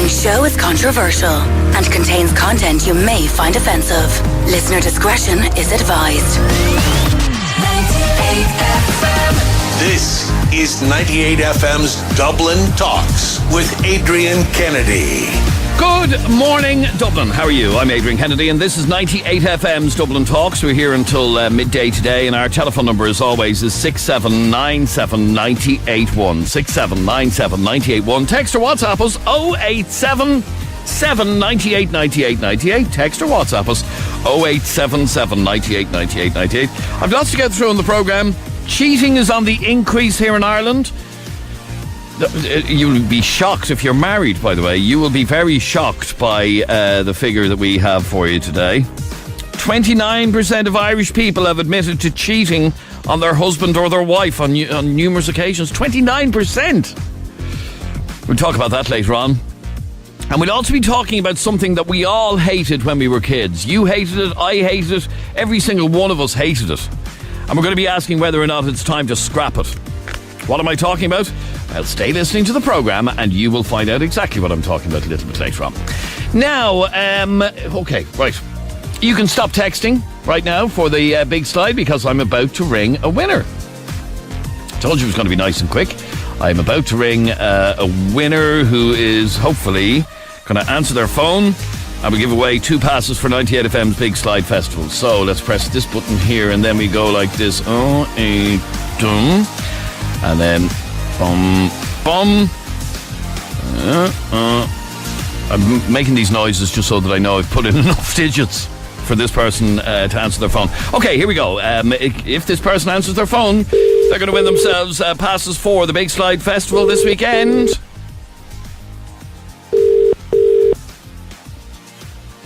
following show is controversial and contains content you may find offensive. Listener discretion is advised. 98 FM. This is 98 FM's Dublin Talks with Adrian Kennedy. Good morning, Dublin. How are you? I'm Adrian Kennedy, and this is 98 FM's Dublin Talks. We're here until midday today, and our telephone number, as always, is 6797981. 6797981. Text or WhatsApp us 087 798 98 98. Text or WhatsApp us 0877 98 98 98. I've lots to get through in the programme. Cheating is on the increase here in Ireland. You'll be shocked if you're married, by the way. You will be very shocked by the figure that we have for you today. 29% of Irish people have admitted to cheating on their husband or their wife on numerous occasions. 29%! We'll talk about that later on. And we'll also be talking about something that we all hated when we were kids. You hated it, I hated it, every single one of us hated it. And we're going to be asking whether or not it's time to scrap it. What am I talking about? Well, stay listening to the programme and you will find out exactly what I'm talking about a little bit later on. Now, okay, right. You can stop texting right now for the big slide because I'm about to ring a winner. I told you it was going to be nice and quick. I'm about to ring a winner who is hopefully going to answer their phone and we give away 2 passes for 98 FM's Big Slide Festival. So let's press this button here and then we go like this. And then bum bum. I'm making these noises just so that I know I've put in enough digits for this person to answer their phone. Okay, here we go. If this person answers their phone, they're going to win themselves passes for the Big Slide Festival this weekend.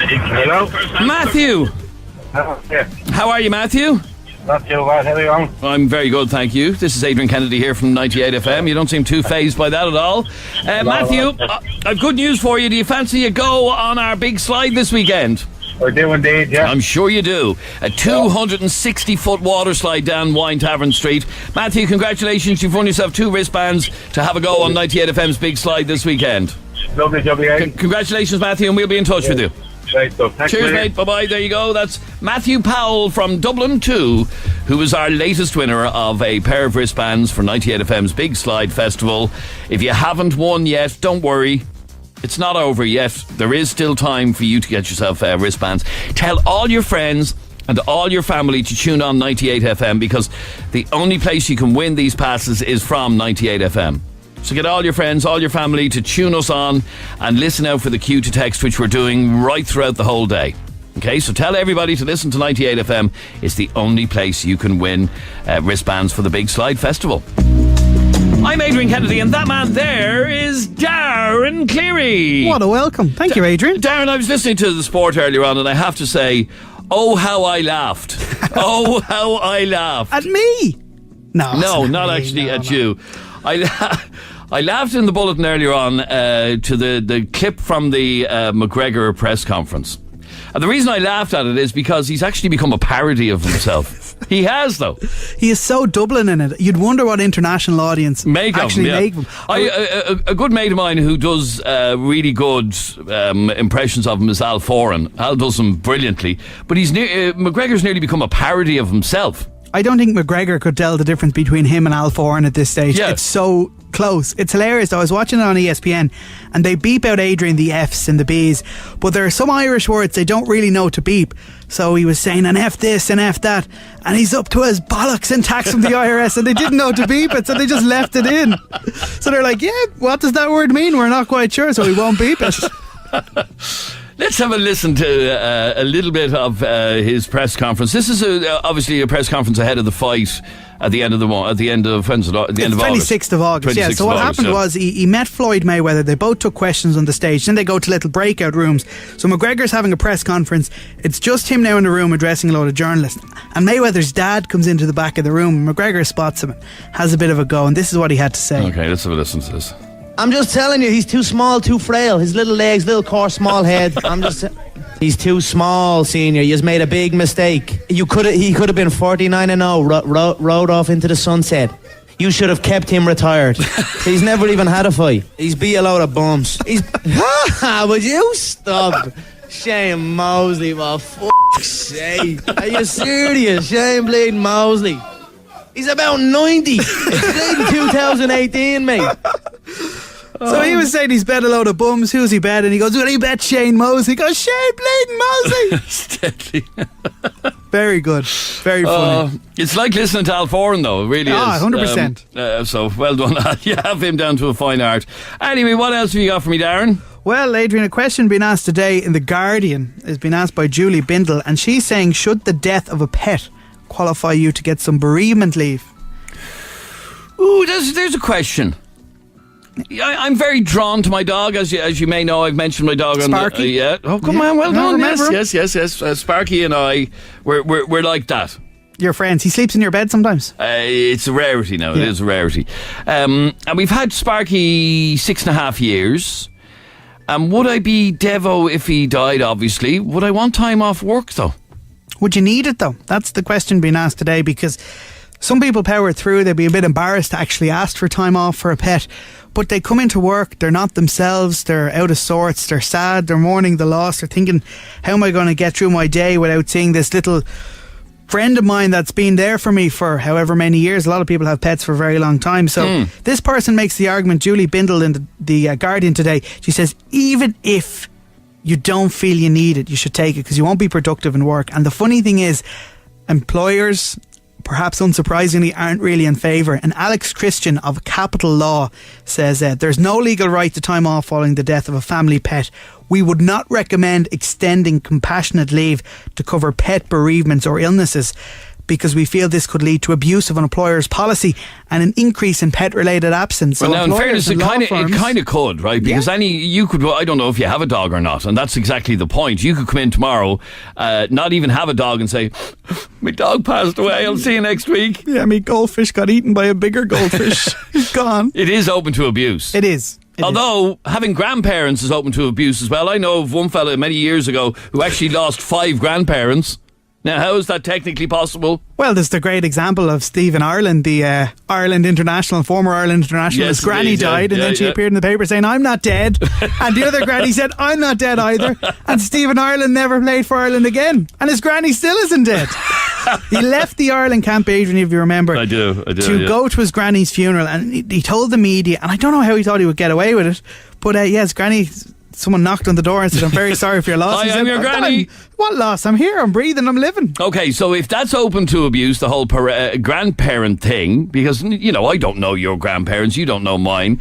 Hello? Matthew. How are you, Matthew? Not too bad, how are you going? I'm very good, thank you. This is Adrian Kennedy here from 98 FM. You don't seem too fazed by that at all. Matthew, I've good news for you. Do you fancy a go on our big slide this weekend? I do indeed, yeah. I'm sure you do. A 260-foot water slide down Wine Tavern Street. Matthew, congratulations. You've won yourself 2 wristbands to have a go on 98 FM's big slide this weekend. Lovely job, congratulations, Matthew, and we'll be in touch with you. Great stuff. Thanks, cheers, mate. Bye-bye. There you go. That's Matthew Powell from Dublin 2, who is our latest winner of a pair of wristbands for 98 FM's Big Slide Festival. If you haven't won yet, don't worry. It's not over yet. There is still time for you to get yourself wristbands. Tell all your friends and all your family to tune on 98 FM because the only place you can win these passes is from 98 FM. So get all your friends, all your family to tune us on and listen out for the cue to text, which we're doing right throughout the whole day. Okay, so tell everybody to listen to 98 FM. It's the only place you can win wristbands for the Big Slide Festival. I'm Adrian Kennedy, and that man there is Darren Cleary. What a welcome. Thank you, Adrian. Darren, I was listening to the sport earlier on, and I have to say, oh, how I laughed. Oh, how I laughed. At me? No, not actually at you. I laughed in the bulletin earlier on to the clip from the McGregor press conference. And the reason I laughed at it is because he's actually become a parody of himself. He has, though. He is so Dublin in it. You'd wonder what international audience make of him. A good mate of mine who does really good impressions of him is Al Foran. Al does them brilliantly. But McGregor's nearly become a parody of himself. I don't think McGregor could tell the difference between him and Al Foran at this stage. Yeah. It's so close. It's hilarious though. I was watching it on ESPN and they beep out Adrian the F's and the B's, but there are some Irish words they don't really know to beep. So he was saying an F this and F that, and he's up to his bollocks in tax from the IRS, and they didn't know to beep it, so they just left it in. So they're like, yeah, what does that word mean? We're not quite sure, so we won't beep it. Let's have a listen to a little bit of his press conference. This is obviously a press conference ahead of the fight at the end of August. 26th of August. Yeah. So what happened was he met Floyd Mayweather. They both took questions on the stage. Then they go to little breakout rooms. So McGregor's having a press conference. It's just him now in the room addressing a load of journalists. And Mayweather's dad comes into the back of the room. McGregor spots him and has a bit of a go. And this is what he had to say. Okay, let's have a listen to this. I'm just telling you, he's too small, too frail. His little legs, little coarse, small head. He's too small, senior. You've made a big mistake. He could have been 49-0, rode off into the sunset. You should have kept him retired. He's never even had a fight. He's beat a load of bums. Would you stop? Shane Mosley, for fuck's sake. Are you serious? Shane bleeding Mosley. He's about 90. It's bleeding 2018, mate. So he was saying he's bet a load of bums. Who's he bet? And he goes, well, he bet Shane Mosley. He goes, Shane bleeding Mosley. Steadily. Very good. Very funny. It's like listening to Al Foran, though. It really is. 100%. So, well done. You have him down to a fine art. Anyway, what else have you got for me, Darren? Well, Adrian, a question being asked today in The Guardian has been asked by Julie Bindle, and she's saying, should the death of a pet qualify you to get some bereavement leave? Ooh, there's a question. I'm very drawn to my dog, as you may know. I've mentioned my dog on Sparky. Yeah. Oh, come on, well done. Remember Yes. Sparky and I, we're like that. Your friends. He sleeps in your bed sometimes. It's a rarity now. Yeah. It is a rarity. And we've had Sparky 6.5 years. And would I be Devo if he died, obviously? Would I want time off work, though? Would you need it, though? That's the question being asked today, because some people power through. They'd be a bit embarrassed to actually ask for time off for a pet. But they come into work, they're not themselves, they're out of sorts, they're sad, they're mourning the loss, they're thinking, how am I going to get through my day without seeing this little friend of mine that's been there for me for however many years. A lot of people have pets for a very long time. So this person makes the argument, Julie Bindle in the Guardian today, she says, even if you don't feel you need it, you should take it because you won't be productive in work. And the funny thing is, employers, perhaps unsurprisingly, aren't really in favour. And Alex Christian of Capital Law says there's no legal right to time off following the death of a family pet. We would not recommend extending compassionate leave to cover pet bereavements or illnesses because we feel this could lead to abuse of an employer's policy and an increase in pet-related absence. Well, so now, in fairness, it kind of could, right? Because you could, I don't know if you have a dog or not, and that's exactly the point. You could come in tomorrow, not even have a dog, and say, my dog passed away, I'll see you next week. Yeah, my goldfish got eaten by a bigger goldfish. He's gone. It is open to abuse. It is. Although having grandparents is open to abuse as well. I know of one fella many years ago who actually lost 5 grandparents. Now, how is that technically possible? Well, there's the great example of Stephen Ireland, the Ireland international, former Ireland international. His granny died, and then she appeared in the paper saying, I'm not dead. And the other granny said, I'm not dead either. And Stephen Ireland never played for Ireland again. And his granny still isn't dead. He left the Ireland camp, Adrian, if you remember. I do. To go to his granny's funeral. And he told the media, and I don't know how he thought he would get away with it, but his granny... Someone knocked on the door and said, I'm very sorry for your loss. Hi, I'm your granny. What loss? I'm here, I'm breathing, I'm living. Okay, so if that's open to abuse, the whole grandparent thing, because, I don't know your grandparents, you don't know mine,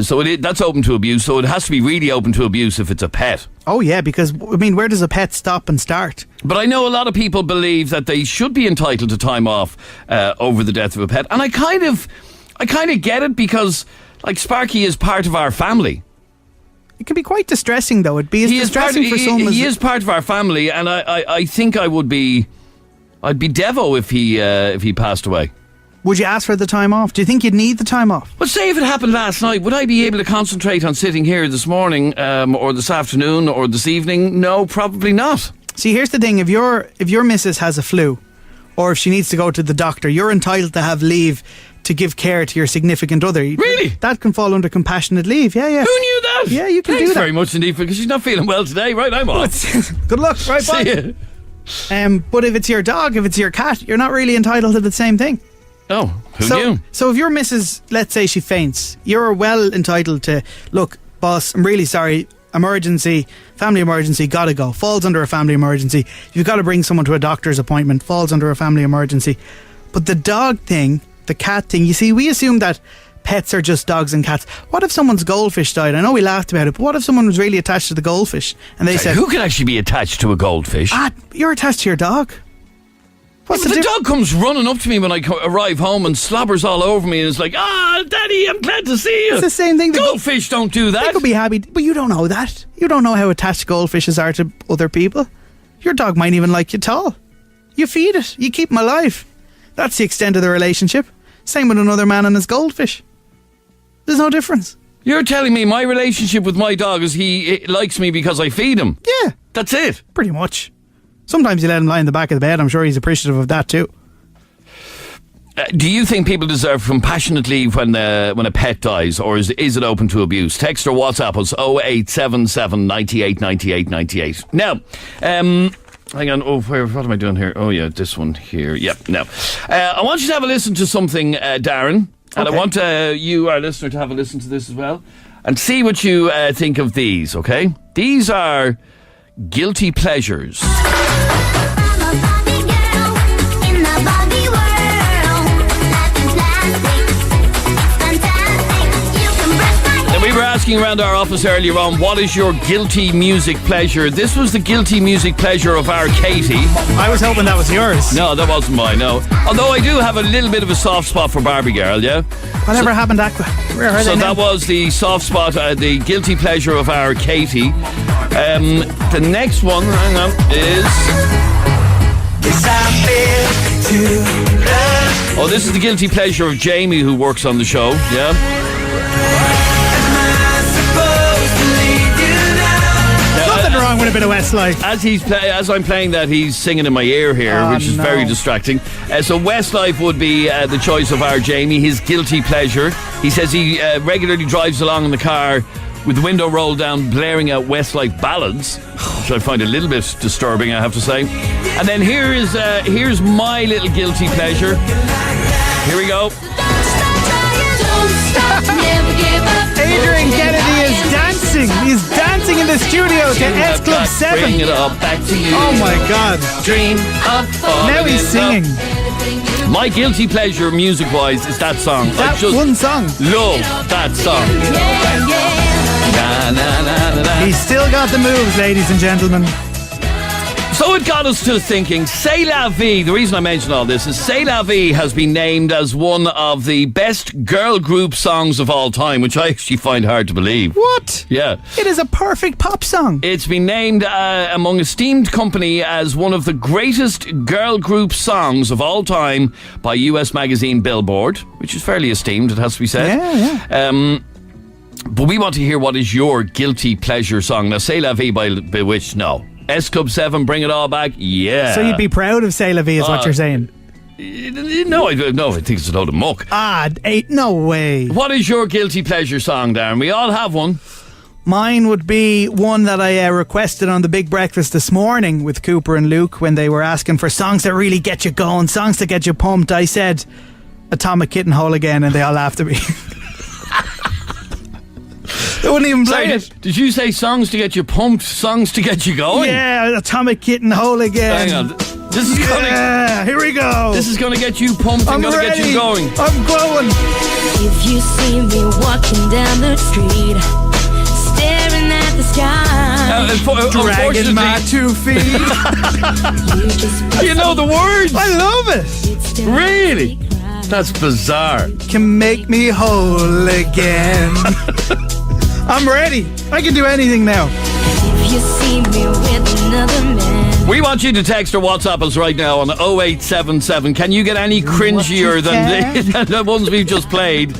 so that's open to abuse, so it has to be really open to abuse if it's a pet. Oh, yeah, because, where does a pet stop and start? But I know a lot of people believe that they should be entitled to time off over the death of a pet, and I kind of get it because, Sparky is part of our family. It can be quite distressing, though. It'd be distressing for some. He is part of our family, and I think I'd be Devo if he passed away. Would you ask for the time off? Do you think you'd need the time off? Well, say if it happened last night, would I be able to concentrate on sitting here this morning, or this afternoon, or this evening? No, probably not. See, here's the thing: if your missus has a flu, or if she needs to go to the doctor, you're entitled to have leave to give care to your significant other. Really? That can fall under compassionate leave. Yeah. Who knew that? Yeah, you can do that. Thanks very much indeed, because she's not feeling well today. Right, I'm off. Good luck. Right, bye. See ya. But if it's your dog, if it's your cat, you're not really entitled to the same thing. Oh, who knew? So if your missus, let's say she faints, you're well entitled to, look, boss, I'm really sorry, emergency, family emergency, gotta go. Falls under a family emergency. You've got to bring someone to a doctor's appointment, falls under a family emergency. But the dog thing, the cat thing, you see, we assume that pets are just dogs and cats. What if someone's goldfish died? I know we laughed about it, but what if someone was really attached to the goldfish and they said... Who can actually be attached to a goldfish? You're attached to your dog. What's the dog comes running up to me when I arrive home and slobbers all over me and is like, Daddy, I'm glad to see you. It's the same thing. Goldfish don't do that. They could be happy, but you don't know that. You don't know how attached goldfishes are to other people. Your dog might even like you tall. You feed it. You keep him alive. That's the extent of the relationship. Same with another man and his goldfish. There's no difference. You're telling me my relationship with my dog is he likes me because I feed him? Yeah. That's it? Pretty much. Sometimes you let him lie in the back of the bed. I'm sure he's appreciative of that too. Do you think people deserve compassionate leave when a pet dies, or is it open to abuse? Text or WhatsApp us 0877 98 98 98. Now, hang on. Oh, what am I doing here? Oh, yeah, this one here. Yep. Now, I want you to have a listen to something, Darren, and I want you, our listener, to have a listen to this as well, and see what you think of these. Okay, these are guilty pleasures. We were asking around our office earlier on, what is your guilty music pleasure? This was the guilty music pleasure of our Katie. I was hoping that was yours. No, that wasn't mine, no. Although I do have a little bit of a soft spot for Barbie Girl, yeah? Whatever happened to Aqua? So that was the soft spot, the guilty pleasure of our Katie. The next one, hang on, is... Oh, this is the guilty pleasure of Jamie, who works on the show, yeah? Nothing wrong with a bit of Westlife. As I'm playing that, he's singing in my ear here, which is very distracting. So Westlife would be the choice of our Jamie, his guilty pleasure. He says he regularly drives along in the car with the window rolled down, blaring out Westlife ballads, which I find a little bit disturbing, I have to say. And then here's my little guilty pleasure. Here we go. Adrian Kennedy is dancing. He's dancing in the studio to S Club 7. Bring it all back to you. Oh my God. Dream of falling Now he's singing. My guilty pleasure, music-wise, is that song. That I just one song. love that song. Na, na, na, na, na. He's still got the moves, ladies and gentlemen. So it got us to thinking, C'est La Vie, the reason I mention all this is C'est La Vie has been named as one of the best girl group songs of all time, which I actually find hard to believe. What? Yeah. It is a perfect pop song. It's been named among esteemed company as one of the greatest girl group songs of all time by US magazine Billboard, which is fairly esteemed, it has to be said. Yeah. But we want to hear what is your guilty pleasure song. Now, C'est La Vie by Bewitched, no. S Club 7, Bring It All Back, yeah. So you'd be proud of C'est La Vie is what you're saying? No, I think it's a load of muck. No way. What is your guilty pleasure song, Darren? We all have one. Mine would be one that I requested on the Big Breakfast this morning with Cooper and Luke when they were asking for songs that really get you going, songs that get you pumped. I said Atomic Kitten Hole Again, and they all laughed at me. They wouldn't even play it. Did you say songs to get you pumped, songs to get you going? Yeah, Atomic Kitten Hole Again. Hang on. This is here we go. This is going to get you pumped and going to get you going. I'm going. If you see me walking down the street, staring at the sky, dragging my 2 feet. You know the words. I love it. Really? That's bizarre. Can make me whole again. I'm ready. I can do anything now. If you see me with another man. We want you to text or WhatsApp us right now on 0877. Can you get any cringier than the ones we've just played?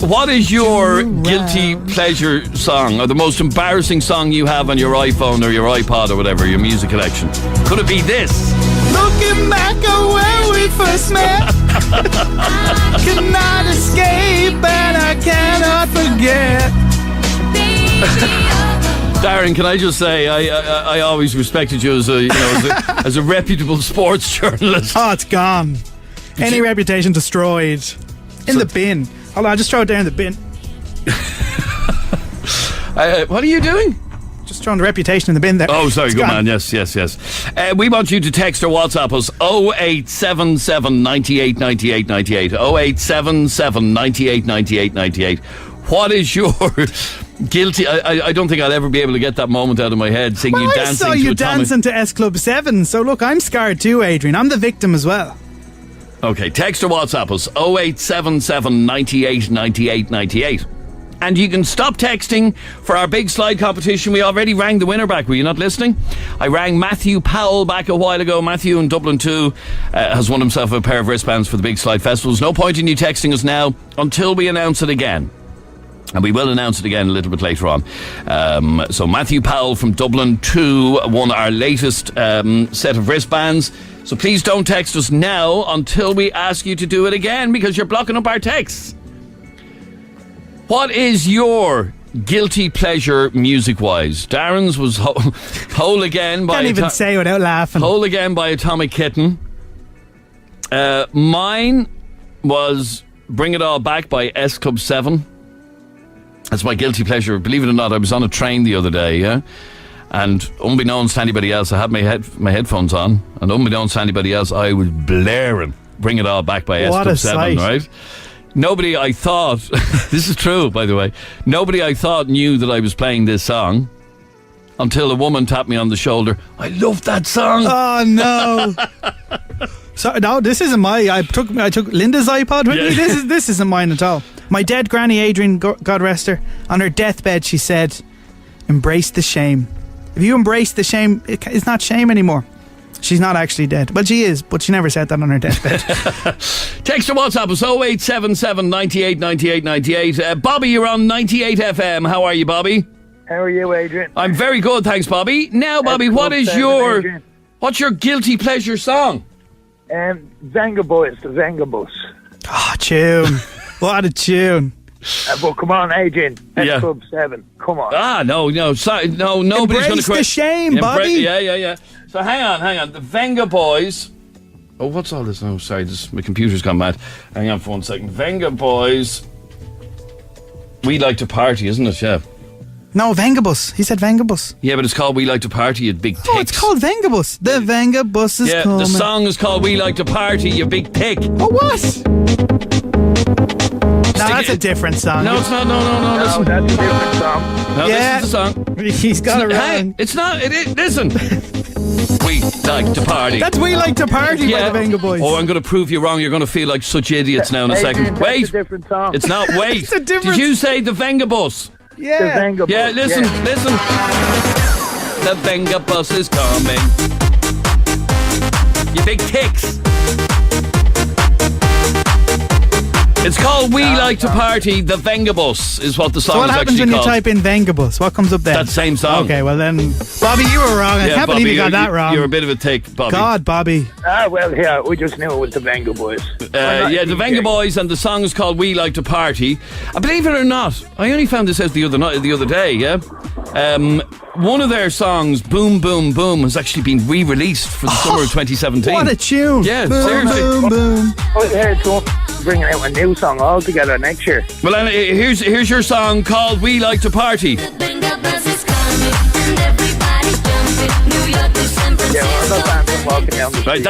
What is your guilty pleasure song, or the most embarrassing song you have on your iPhone or your iPod or whatever, your music collection? Could it be this? Looking back at where we first met, cannot escape and I cannot forget. Darren, can I just say I always respected you as as a reputable sports journalist. Oh, it's gone. Any reputation destroyed. In the bin. Hold on, I'll just throw it down in the bin. What are you doing? Just throwing the reputation in the bin there. Oh, sorry, It's good gone. man. Yes. We want you to text or WhatsApp us 0877 98 98 98. 0877 98 98 98. What is your guilty? I don't think I'll ever be able to get that moment out of my head. Seeing you dancing. I saw you dancing to S Club 7. So look, I'm scarred too, Adrian. I'm the victim as well. Okay, text or WhatsApp us 0877 98 98 98. And you can stop texting for our big slide competition. We already rang the winner back. Were you not listening? I rang Matthew Powell back a while ago. Matthew in Dublin 2 has won himself a pair of wristbands for the big slide festival. There's no point in you texting us now until we announce it again. And we will announce it again a little bit later on. So Matthew Powell from Dublin 2 won our latest set of wristbands. So please don't text us now until we ask you to do it again, because you're blocking up our texts. What is your guilty pleasure music-wise? Darren's was Whole Again by... Can't even say without laughing. Whole Again by Atomic Kitten. Mine was Bring It All Back by S Club 7. That's my guilty pleasure. Believe it or not, I was on a train the other day, yeah? And unbeknownst to anybody else, I had my headphones on, and unbeknownst to anybody else, I was blaring Bring It All Back by S Club 7, right? Nobody I thought, this is true, by the way, nobody I thought knew that I was playing this song until a woman tapped me on the shoulder. I love that song. Oh, no. So, no, this isn't I took Linda's iPod with me. This isn't mine at all. My dead granny, Adrian, God rest her, on her deathbed, she said, embrace the shame. If you embrace the shame, it's not shame anymore. She's not actually dead. Well, she is, but she never said that on her deathbed. Text or WhatsApp us 0877 98 98 98. Bobby, you're on 98 FM. How are you, Bobby? How are you, Adrian? I'm very good, thanks, Bobby. Now, Bobby, what's your guilty pleasure song? Venga Boys, the Venga Bus. Oh, tune. What a tune. But come on, Adrian. S Club 7. Come on. No. Sorry, no, nobody's going to Embrace the shame, Bobby. Yeah. So hang on. The Venga Boys. Oh, what's all this? Oh, sorry, my computer's gone mad. Hang on for 1 second. Venga Boys. We Like to Party, isn't it? Yeah. No, Vengabus. He said Vengabus. Yeah, but it's called We Like to Party, you big tick. Oh, it's called Vengabus. The Vengabus is coming. The song is called We Like to Party, you big tick. Oh, what? No, that's a different song. No, it's not. No, listen. That's a different song. No, this is the song. He's got it wrong. Hey, it's not. Listen. We like to party. That's We Like to Party by the Venga Boys. Oh, I'm going to prove you wrong. You're going to feel like such idiots now in a second. Wait. That's a different song. It's not. Wait. It's a different... Did you say the Venga Bus? Yeah. The Venga Bus. Yeah, listen. The Venga Bus is coming. You big ticks. It's called We Like to Party, the Venga Bus is what the song is actually called. So what happens when you type in Vengabus? What comes up then? That same song. Okay, well then, Bobby, you were wrong. I can't believe you got that wrong. You're a bit of a tick, Bobby. God, Bobby. Well, yeah, we just knew it was the Venga Boys. The Venga Boys, and the song is called We Like to Party. Believe it or not, I only found this out the other day, yeah? One of their songs, Boom Boom Boom, has actually been re-released for the summer of 2017. What a tune. Yeah, boom, seriously. Boom Boom. I heard someone bringing out a new song altogether next year. Well, here's your song called We Like to Party. Yeah, well, I'm walking down the Right,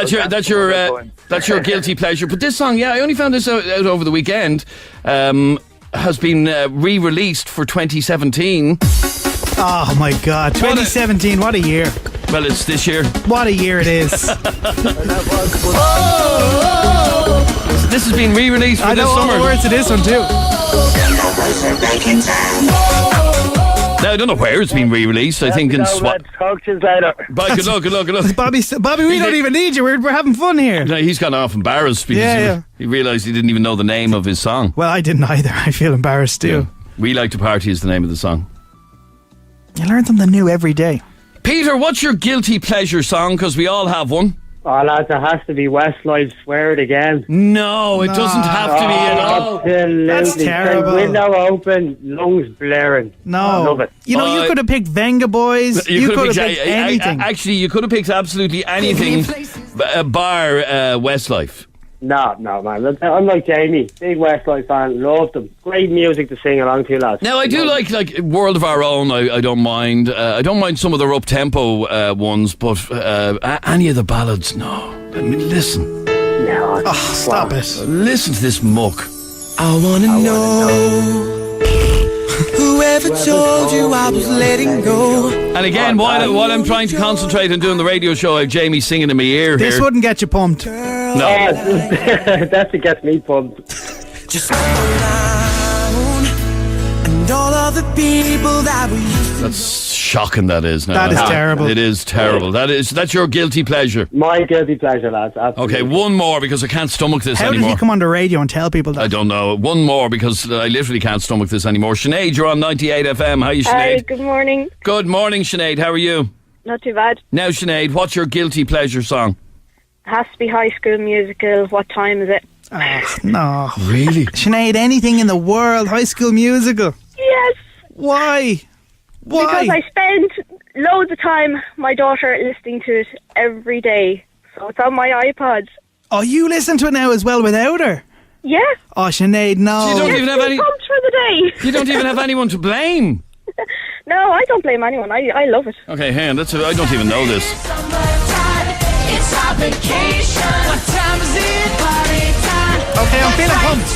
that's your guilty pleasure. But this song, I only found this out over the weekend. Has been re-released for 2017. Oh my God, 2017! What a year! Well, it's this year. What a year it is! This has been re-released for I know this summer. all the words to this one too. Now, I don't know where it's been re-released. I think in Swat. Talk to you later. Bye, good luck. Bobby, we don't even need you. We're having fun here. No, he's gone off embarrassed because he realised he didn't even know the name of his song. Well, I didn't either. I feel embarrassed too. Yeah. We Like to Party is the name of the song. You learn something new every day. Peter, what's your guilty pleasure song? Because we all have one. Oh, lads, it has to be Westlife, Swear It Again. No, it doesn't have to be at all. Absolutely. That's terrible. Window open, lungs blaring. No. I love it. You know, you could have picked Venga Boys. You could have picked anything. Actually, you could have picked absolutely anything bar Westlife. No, man. I'm like Jamie, big Westlife fan, loved them. Great music to sing along to, lads. Now, I do like World of Our Own, I don't mind. I don't mind some of their up-tempo ones, but any of the ballads, no. I mean, listen. No, stop it. Listen to this muck. I wanna know whoever told you I was letting go. And again, while I'm trying to concentrate on doing the radio show, I have Jamie singing in my ear. This wouldn't get you pumped. No. That's what gets me pumped. Just around and all of the people that we used to. That's shocking, that is. No, that is terrible. It is terrible. That's your guilty pleasure. My guilty pleasure, lads. Absolutely. Okay, one more because I can't stomach this How anymore. How did he come on the radio and tell people that? I don't know. One more because I literally can't stomach this anymore. Sinead, you're on 98 FM. How are you, Sinead? Hi, good morning. Good morning, Sinead. How are you? Not too bad. Now, Sinead, what's your guilty pleasure song? Has to be High School Musical. What time is it? Oh, no. Really? Sinead, anything in the world. High School Musical. Yes. Why? Because I spend loads of time, my daughter, listening to it every day. So it's on my iPod. Oh, you listen to it now as well without her? Yeah. Oh, Sinead, no. So you don't even have any. Comes for the day. You don't even have anyone to blame. No, I don't blame anyone. I love it. Okay, hang on. I don't even know this. It's our vacation. What time is it? Party time. Okay, I'm feeling pumped.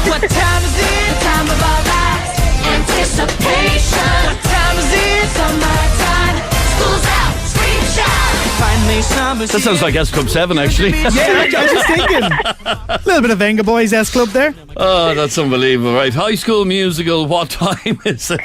What time is it? Time of our lives. Anticipation. What time is it? Summertime. School's out. Scream shout. Finally summer's That sounds like S Club 7, actually. Yeah, I was just thinking. A little bit of Venga Boys S Club there. Oh, that's unbelievable. Right, High School Musical, what time is it?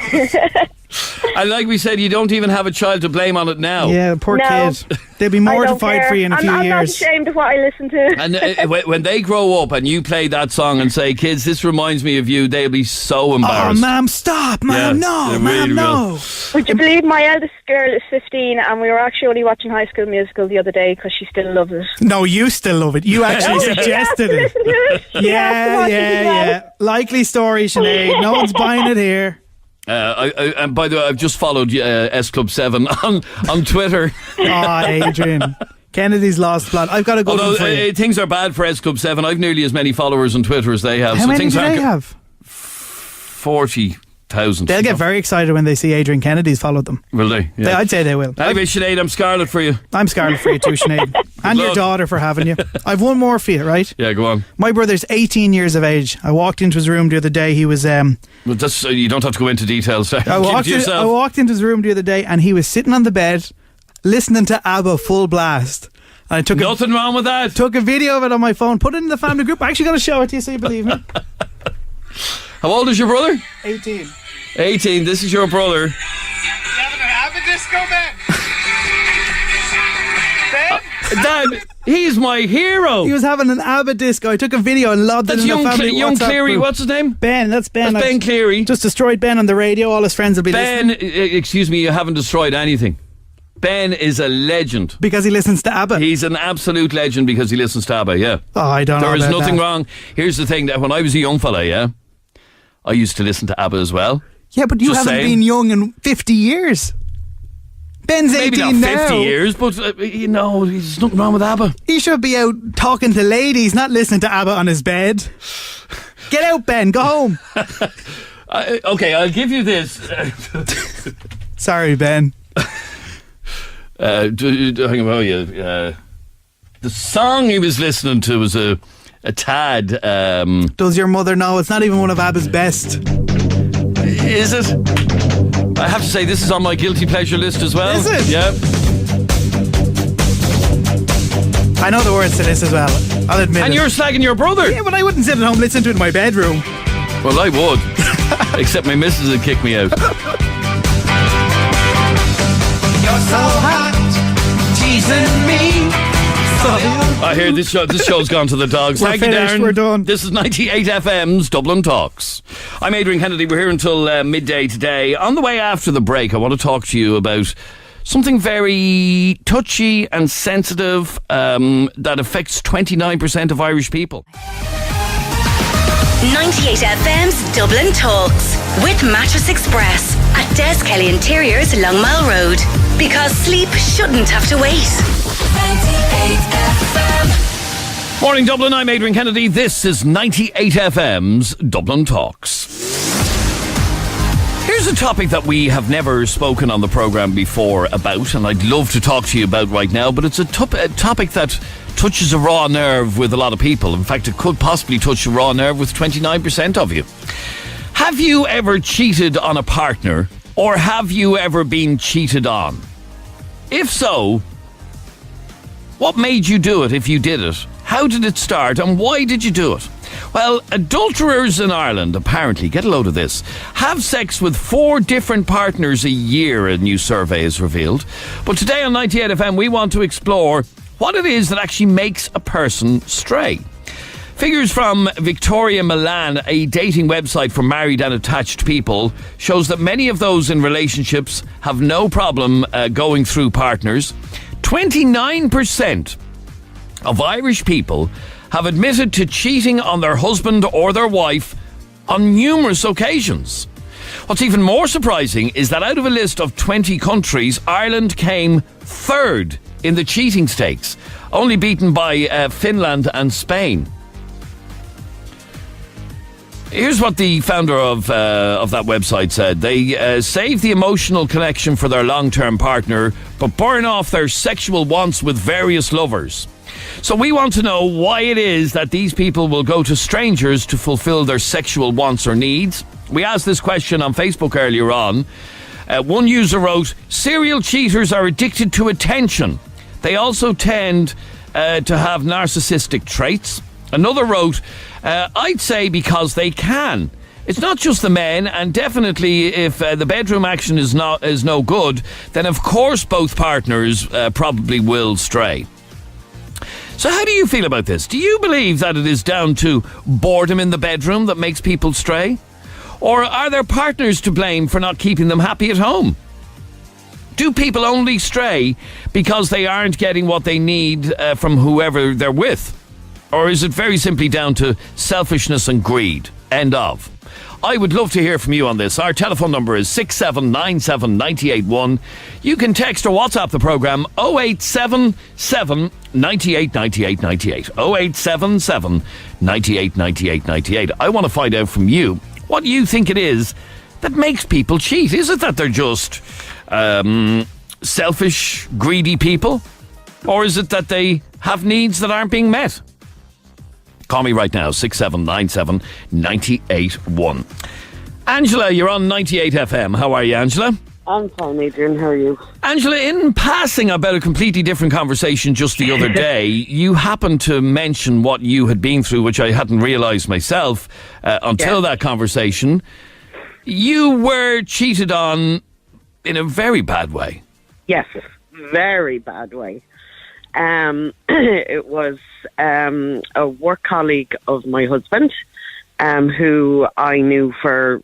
And like we said, you don't even have a child to blame on it now. Yeah, poor No. kid. They'll be mortified for you in a few I'm not years. ashamed of what I listen to. And when they grow up and you play that song and say, kids, this reminds me of you, they'll be so Oh, embarrassed. ma'am, stop. Ma'am, Yeah, no. they Ma'am, really no. Would you believe my eldest girl is 15 and we were actually only watching High School Musical the other day because she still loves it. No, you still love it. You actually suggested it. Listen to it. She has to watch it as well. Yeah. Likely story, Sinead. No one's buying it here. And by the way, I've just followed S Club 7 on Twitter. Oh, Adrian. Kennedy's lost plot. I've got a good one for you. Things are bad for S Club 7. I've nearly as many followers on Twitter as they have. How so many things do they aren't have? 40,000. They'll get very excited when they see Adrian Kennedy's followed them. Will they? Yeah. I'd say they will. Anyway, Sinead, I'm Scarlet for you. I'm Scarlet for you too, Sinead. And your luck. daughter for having you. I've one more for you, right? Yeah, go on. My brother's 18 years of age. I walked into his room the other day. He was... Well, that's, you don't have to go into details. I walked into his room the other day and he was sitting on the bed listening to ABBA full blast. And I took Nothing wrong with that. Took a video of it on my phone, put it in the family group. I actually got to show it to you so you believe me. How old is your brother? 18. 18. This is your brother. You having an ABBA disco, Ben? Dad, he's my hero. He was having an ABBA disco. I took a video and lobbed That's it in the family young WhatsApp Cleary. group. What's his name? Ben. That's Ben. That's Ben Cleary. Just destroyed Ben on the radio. All his friends will be Ben, listening. excuse me, you haven't destroyed anything. Ben is a legend. Because he listens to ABBA. He's an absolute legend because he listens to ABBA, yeah. Oh, I don't know There is about nothing that. wrong. Here's the thing, that when I was a young fella, yeah, I used to listen to ABBA as well. Yeah, but you Just haven't saying. been young in 50 years. Ben's Maybe 18 not 50 now. years, but, there's nothing wrong with ABBA. He should be out talking to ladies, not listening to ABBA on his bed. Get out, Ben. Go home. Okay, I'll give you this. Sorry, Ben. Hang on, the song he was listening to was a tad. Does your mother know? It's not even one of ABBA's best. Is it? I have to say, this is on my guilty pleasure list as well. Is it? Yeah. I know the words to this as well. I'll admit And it. you're slagging your brother. Yeah, but I wouldn't sit at home listening to it in my bedroom. Well, I would. Except my missus would kick me out. You're so hot, teasing me. I hear this show's gone to the dogs. We're Thank you, finished, Darren. we're done. This is 98 FM's Dublin Talks. I'm Adrian Kennedy. We're here until midday today. On the way after the break, I want to talk to you about something very touchy and sensitive that affects 29% of Irish people. 98 FM's Dublin Talks with Mattress Express at Des Kelly Interiors, Long Mile Road. Because sleep shouldn't have to wait. 98 FM. Morning, Dublin. I'm Adrian Kennedy. This is 98 FM's Dublin Talks. Here's a topic that we have never spoken on the programme before about, and I'd love to talk to you about right now, but it's a topic that touches a raw nerve with a lot of people. In fact, it could possibly touch a raw nerve with 29% of you. Have you ever cheated on a partner, or have you ever been cheated on? If so, what made you do it if you did it? How did it start and why did you do it? Well, adulterers in Ireland, apparently, get a load of this, have sex with 4 different partners a year, a new survey has revealed. But today on 98 FM, we want to explore what it is that actually makes a person stray. Figures from Victoria Milan, a dating website for married and attached people, shows that many of those in relationships have no problem going through partners. 29% of Irish people have admitted to cheating on their husband or their wife on numerous occasions. What's even more surprising is that out of a list of 20 countries, Ireland came third in the cheating stakes, only beaten by Finland and Spain. Here's what the founder of that website said. They save the emotional connection for their long-term partner, but burn off their sexual wants with various lovers. So we want to know why it is that these people will go to strangers to fulfill their sexual wants or needs. We asked this question on Facebook earlier on. One user wrote, serial cheaters are addicted to attention. They also tend to have narcissistic traits. Another wrote, I'd say because they can. It's not just the men, and definitely if the bedroom action is no good, then of course both partners probably will stray. So how do you feel about this? Do you believe that it is down to boredom in the bedroom that makes people stray? Or are their partners to blame for not keeping them happy at home? Do people only stray because they aren't getting what they need from whoever they're with? Or is it very simply down to selfishness and greed? End of. I would love to hear from you on this. Our telephone number is 6797 981. You can text or WhatsApp the programme 0877 98 98 98. 0877 98 98 98. I want to find out from you what you think it is that makes people cheat. Is it that they're just selfish, greedy people? Or is it that they have needs that aren't being met? Call me right now, 6797 981. Angela, you're on 98 FM. How are you, Angela? I'm fine, Adrian. How are you? Angela, in passing about a completely different conversation just the other day, you happened to mention what you had been through, which I hadn't realised myself until that conversation. You were cheated on in a very bad way. Yes, very bad way. It was a work colleague of my husband, who I knew for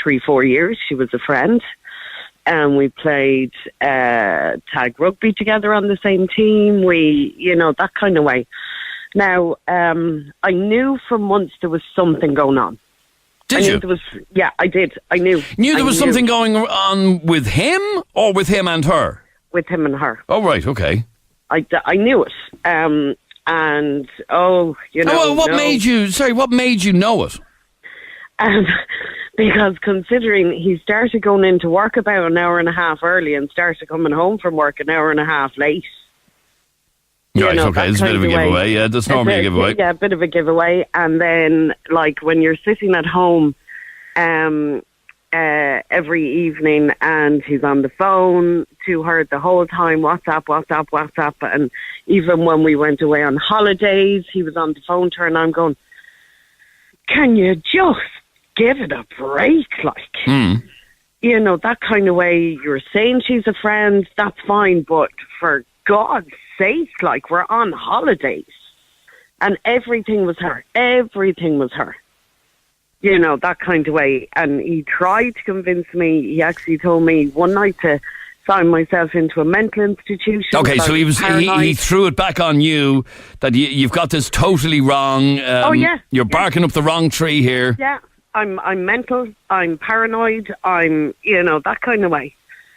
3-4 years. She was a friend. We played tag rugby together on the same team. That kind of way. Now, I knew for months there was something going on. Did you? I did. I knew. There was something going on with him or with him and her? With him and her. Oh, right, okay. I knew it. What made you know it? Because considering he started going into work about an hour and a half early and started coming home from work an hour and a half late. Right, okay, it's a bit of a giveaway. Yeah, that's normally a giveaway. Yeah, a bit of a giveaway. And then, like, when you're sitting at home every evening and he's on the phone to her the whole time, WhatsApp. And even when we went away on holidays, he was on the phone to her and I'm going, can you just give it a break? Like, that kind of way. You're saying she's a friend, that's fine, but for God's sake, like, we're on holidays. And everything was her. That kind of way. And he tried to convince me. He actually told me one night to sign myself into a mental institution. Okay, so he threw it back on you that you've got this totally wrong. You're barking up the wrong tree here. Yeah, I'm mental. I'm paranoid. I'm that kind of way.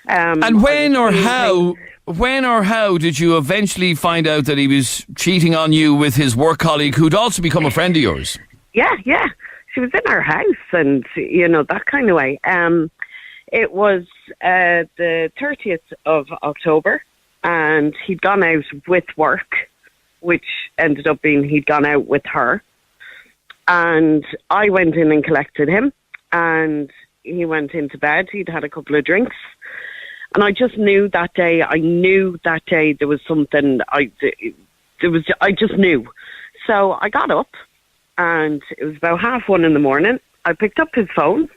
And when or how did you eventually find out that he was cheating on you with his work colleague, who'd also become a friend of yours? Yeah. She was in our house and, that kind of way. It was the 30th of October and he'd gone out with work, which ended up being he'd gone out with her. And I went in and collected him and he went into bed. He'd had a couple of drinks. And I just knew that day, there was something, I just knew. So I got up. And it was about 1:30 in the morning. I picked up his phone.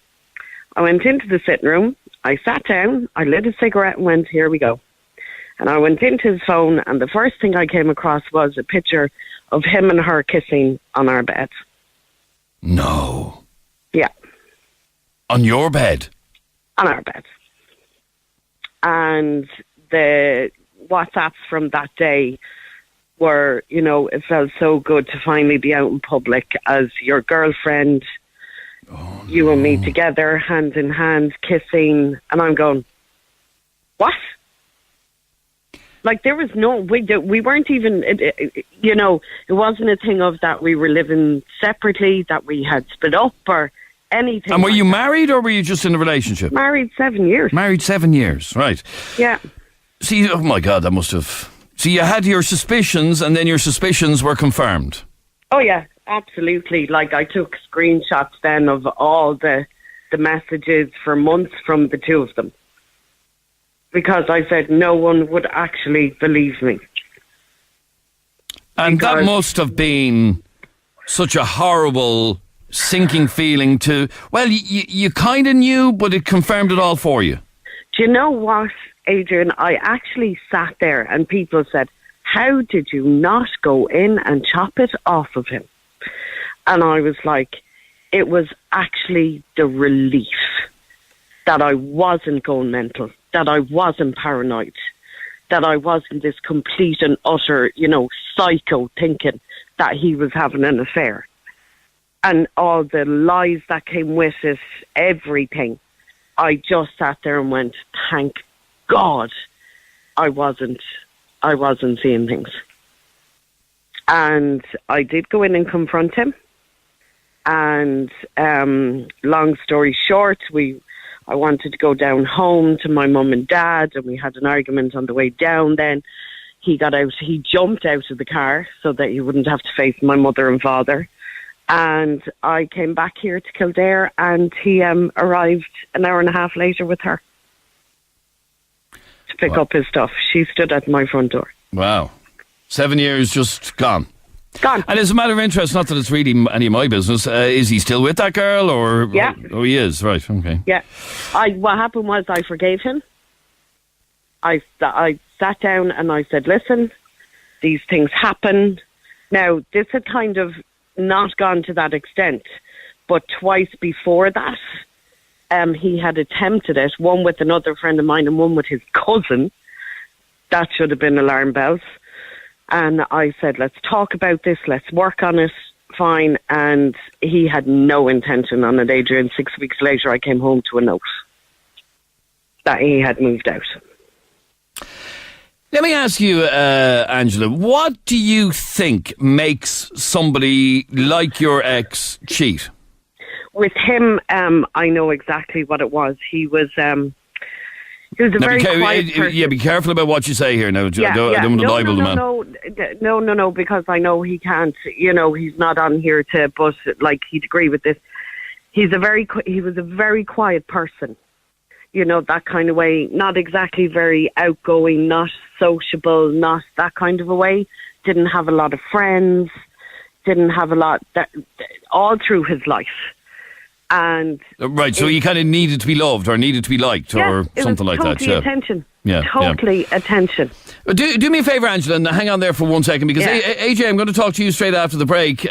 I went into the sitting room. I sat down. I lit a cigarette and went, here we go. And I went into his phone and the first thing I came across was a picture of him and her kissing on our bed. No. Yeah. On your bed? On our bed. And the WhatsApps from that day where, you know, it felt so good to finally be out in public as your girlfriend, you and me together, hand in hand, kissing, and I'm going, what? Like, there was we weren't even, you know, it wasn't a thing of that we were living separately, that we had split up or anything. And were you married or were you just in a relationship? Married 7 years. Married 7 years, right. Yeah. See, oh my God, that must have... So you had your suspicions and then your suspicions were confirmed? Oh, yeah, absolutely. Like, I took screenshots then of all the messages for months from the two of them. Because I said no one would actually believe me. And that must have been such a horrible, sinking feeling to... Well, you kind of knew, but it confirmed it all for you. Do you know what, Adrian? I actually sat there and people said, how did you not go in and chop it off of him? And I was like, it was actually the relief that I wasn't going mental, that I wasn't paranoid, that I wasn't this complete and utter, you know, psycho thinking that he was having an affair. And all the lies that came with it, everything. I just sat there and went, thank God I wasn't seeing things. And I did go in and confront him. And long story short, I wanted to go down home to my mum and dad, and we had an argument on the way down. Then he jumped out of the car so that he wouldn't have to face my mother and father. And I came back here to Kildare, and he arrived an hour and a half later with her to pick up his stuff. She stood at my front door. Wow. 7 years just gone. Gone. And as a matter of interest, not that it's really any of my business, is he still with that girl? Or yeah. Oh, he is, right, okay. Yeah. What happened was I forgave him. I sat down and I said, listen, these things happen. Now, this had kind of not gone to that extent, but twice before that, he had attempted it, one with another friend of mine and one with his cousin. That should have been alarm bells. And I said, let's talk about this, let's work on it, fine. And he had no intention on it, Adrian. 6 weeks later, I came home to a note that he had moved out. Let me ask you, Angela, what do you think makes somebody like your ex cheat? With him, I know exactly what it was. He was a very quiet person. Yeah, be careful about what you say here now. I don't want to libel the man. No, because I know he can't, you know, he's not on here but like, he'd agree with this. He was a very quiet person. You know, that kind of way, not exactly very outgoing, not sociable, not that kind of a way. Didn't have a lot of friends, didn't have a lot, all through his life. And right, so you kind of needed to be loved or needed to be liked or something like that. Yeah, attention. Yeah, totally attention. Do me a favour, Angela, and hang on there for 1 second, because AJ, I'm going to talk to you straight after the break.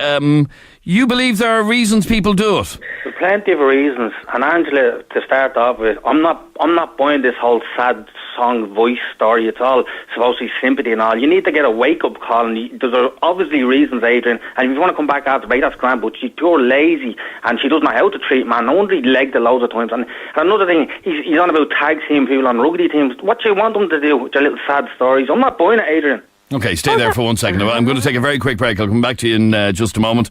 You believe there are reasons people do it? There's plenty of reasons, and Angela, to start off with, I'm not buying this whole sad song voice story at all. It's supposed to be sympathy and all. You need to get a wake-up call, and there's obviously reasons, Adrian, and if you want to come back after the break, that's grand, but she's pure lazy, and she doesn't know how to treat man. No wonder he legged it loads of times. And another thing, he's on about tag team people on rugby teams. What do you want them to do with your little sad stories? I'm not buying it, Adrian. Okay, stay there for 1 second. I'm going to take a very quick break. I'll come back to you in just a moment.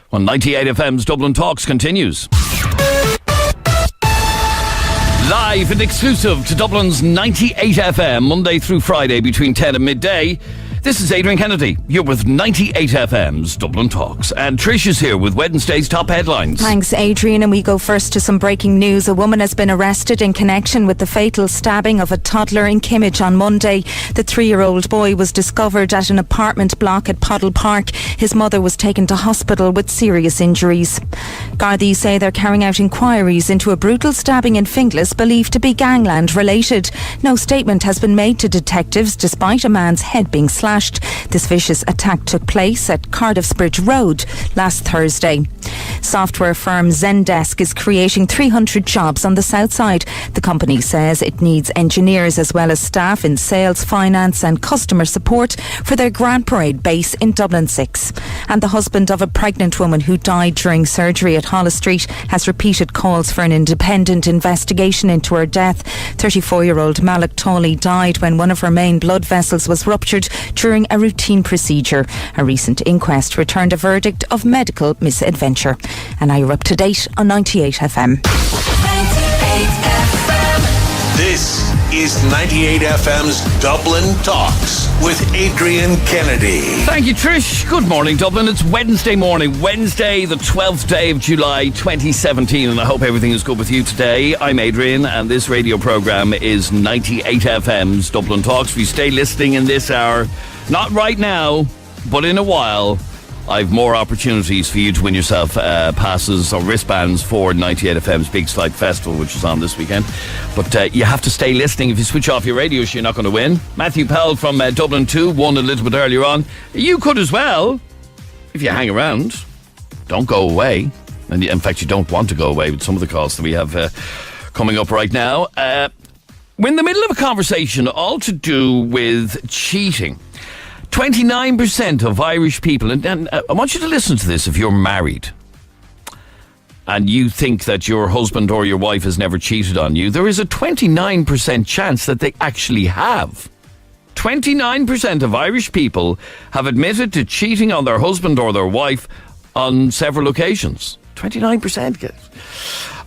On 98 FM's Dublin Talks continues. Live and exclusive to Dublin's 98 FM, Monday through Friday between 10 and midday. This is Adrian Kennedy. You're with 98 FM's Dublin Talks. And Trish is here with Wednesday's top headlines. Thanks, Adrian. And we go first to some breaking news. A woman has been arrested in connection with the fatal stabbing of a toddler in Kimmage on Monday. The 3-year-old boy was discovered at an apartment block at Puddle Park. His mother was taken to hospital with serious injuries. Gardaí say they're carrying out inquiries into a brutal stabbing in Finglas believed to be gangland related. No statement has been made to detectives despite a man's head being slashed. smashed. This vicious attack took place at Cardiff's Bridge Road last Thursday. Software firm Zendesk is creating 300 jobs on the south side. The company says it needs engineers as well as staff in sales, finance and customer support for their Grand Parade base in Dublin 6. And the husband of a pregnant woman who died during surgery at Holles Street has repeated calls for an independent investigation into her death. 34-year-old Malak Tawley died when one of her main blood vessels was ruptured during a routine procedure. A recent inquest returned a verdict of medical misadventure. And now you're up to date on 98 FM. 98 FM. This is 98 FM's Dublin Talks with Adrian Kennedy. Thank you, Trish. Good morning, Dublin. It's Wednesday morning, Wednesday, the 12th day of July 2017, and I hope everything is good with you today. I'm Adrian, and this radio programme is 98 FM's Dublin Talks. We stay listening in this hour, not right now, but in a while. I've more opportunities for you to win yourself passes or wristbands for 98 FM's Big Slide Festival, which is on this weekend. But you have to stay listening. If you switch off your radio, you're not going to win. Matthew Powell from Dublin 2 won a little bit earlier on. You could as well, if you hang around. Don't go away. And in fact, you don't want to go away with some of the calls that we have coming up right now. We're in the middle of a conversation all to do with cheating. 29% of Irish people, and I want you to listen to this if you're married and you think that your husband or your wife has never cheated on you, there is a 29% chance that they actually have. 29% of Irish people have admitted to cheating on their husband or their wife on several occasions. 29%.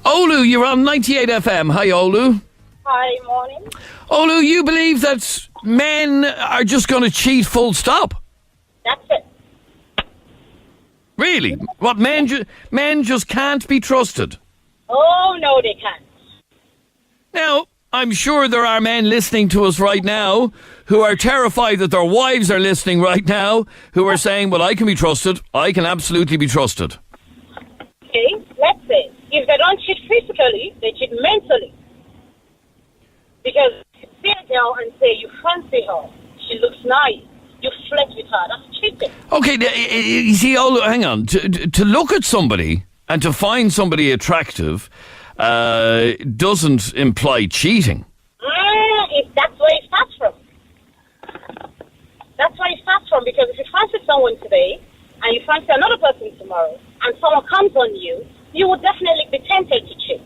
Olu, you're on 98 FM. Hi, Olu. Hi, morning. Olu, you believe that men are just going to cheat full stop? That's it. Really? What, men just can't be trusted? Oh, no, they can't. Now, I'm sure there are men listening to us right now who are terrified that their wives are listening right now, who are saying, well, I can be trusted. I can absolutely be trusted. Okay, let's say, if they don't cheat physically, they cheat mentally. Because you see a girl and say you fancy her, she looks nice, you flirt with her, that's cheating. Okay, you see, hang on. To look at somebody and to find somebody attractive doesn't imply cheating. That's where it starts from. That's where it starts from, because if you fancy someone today and you fancy another person tomorrow and someone comes on you, you would definitely be tempted to cheat.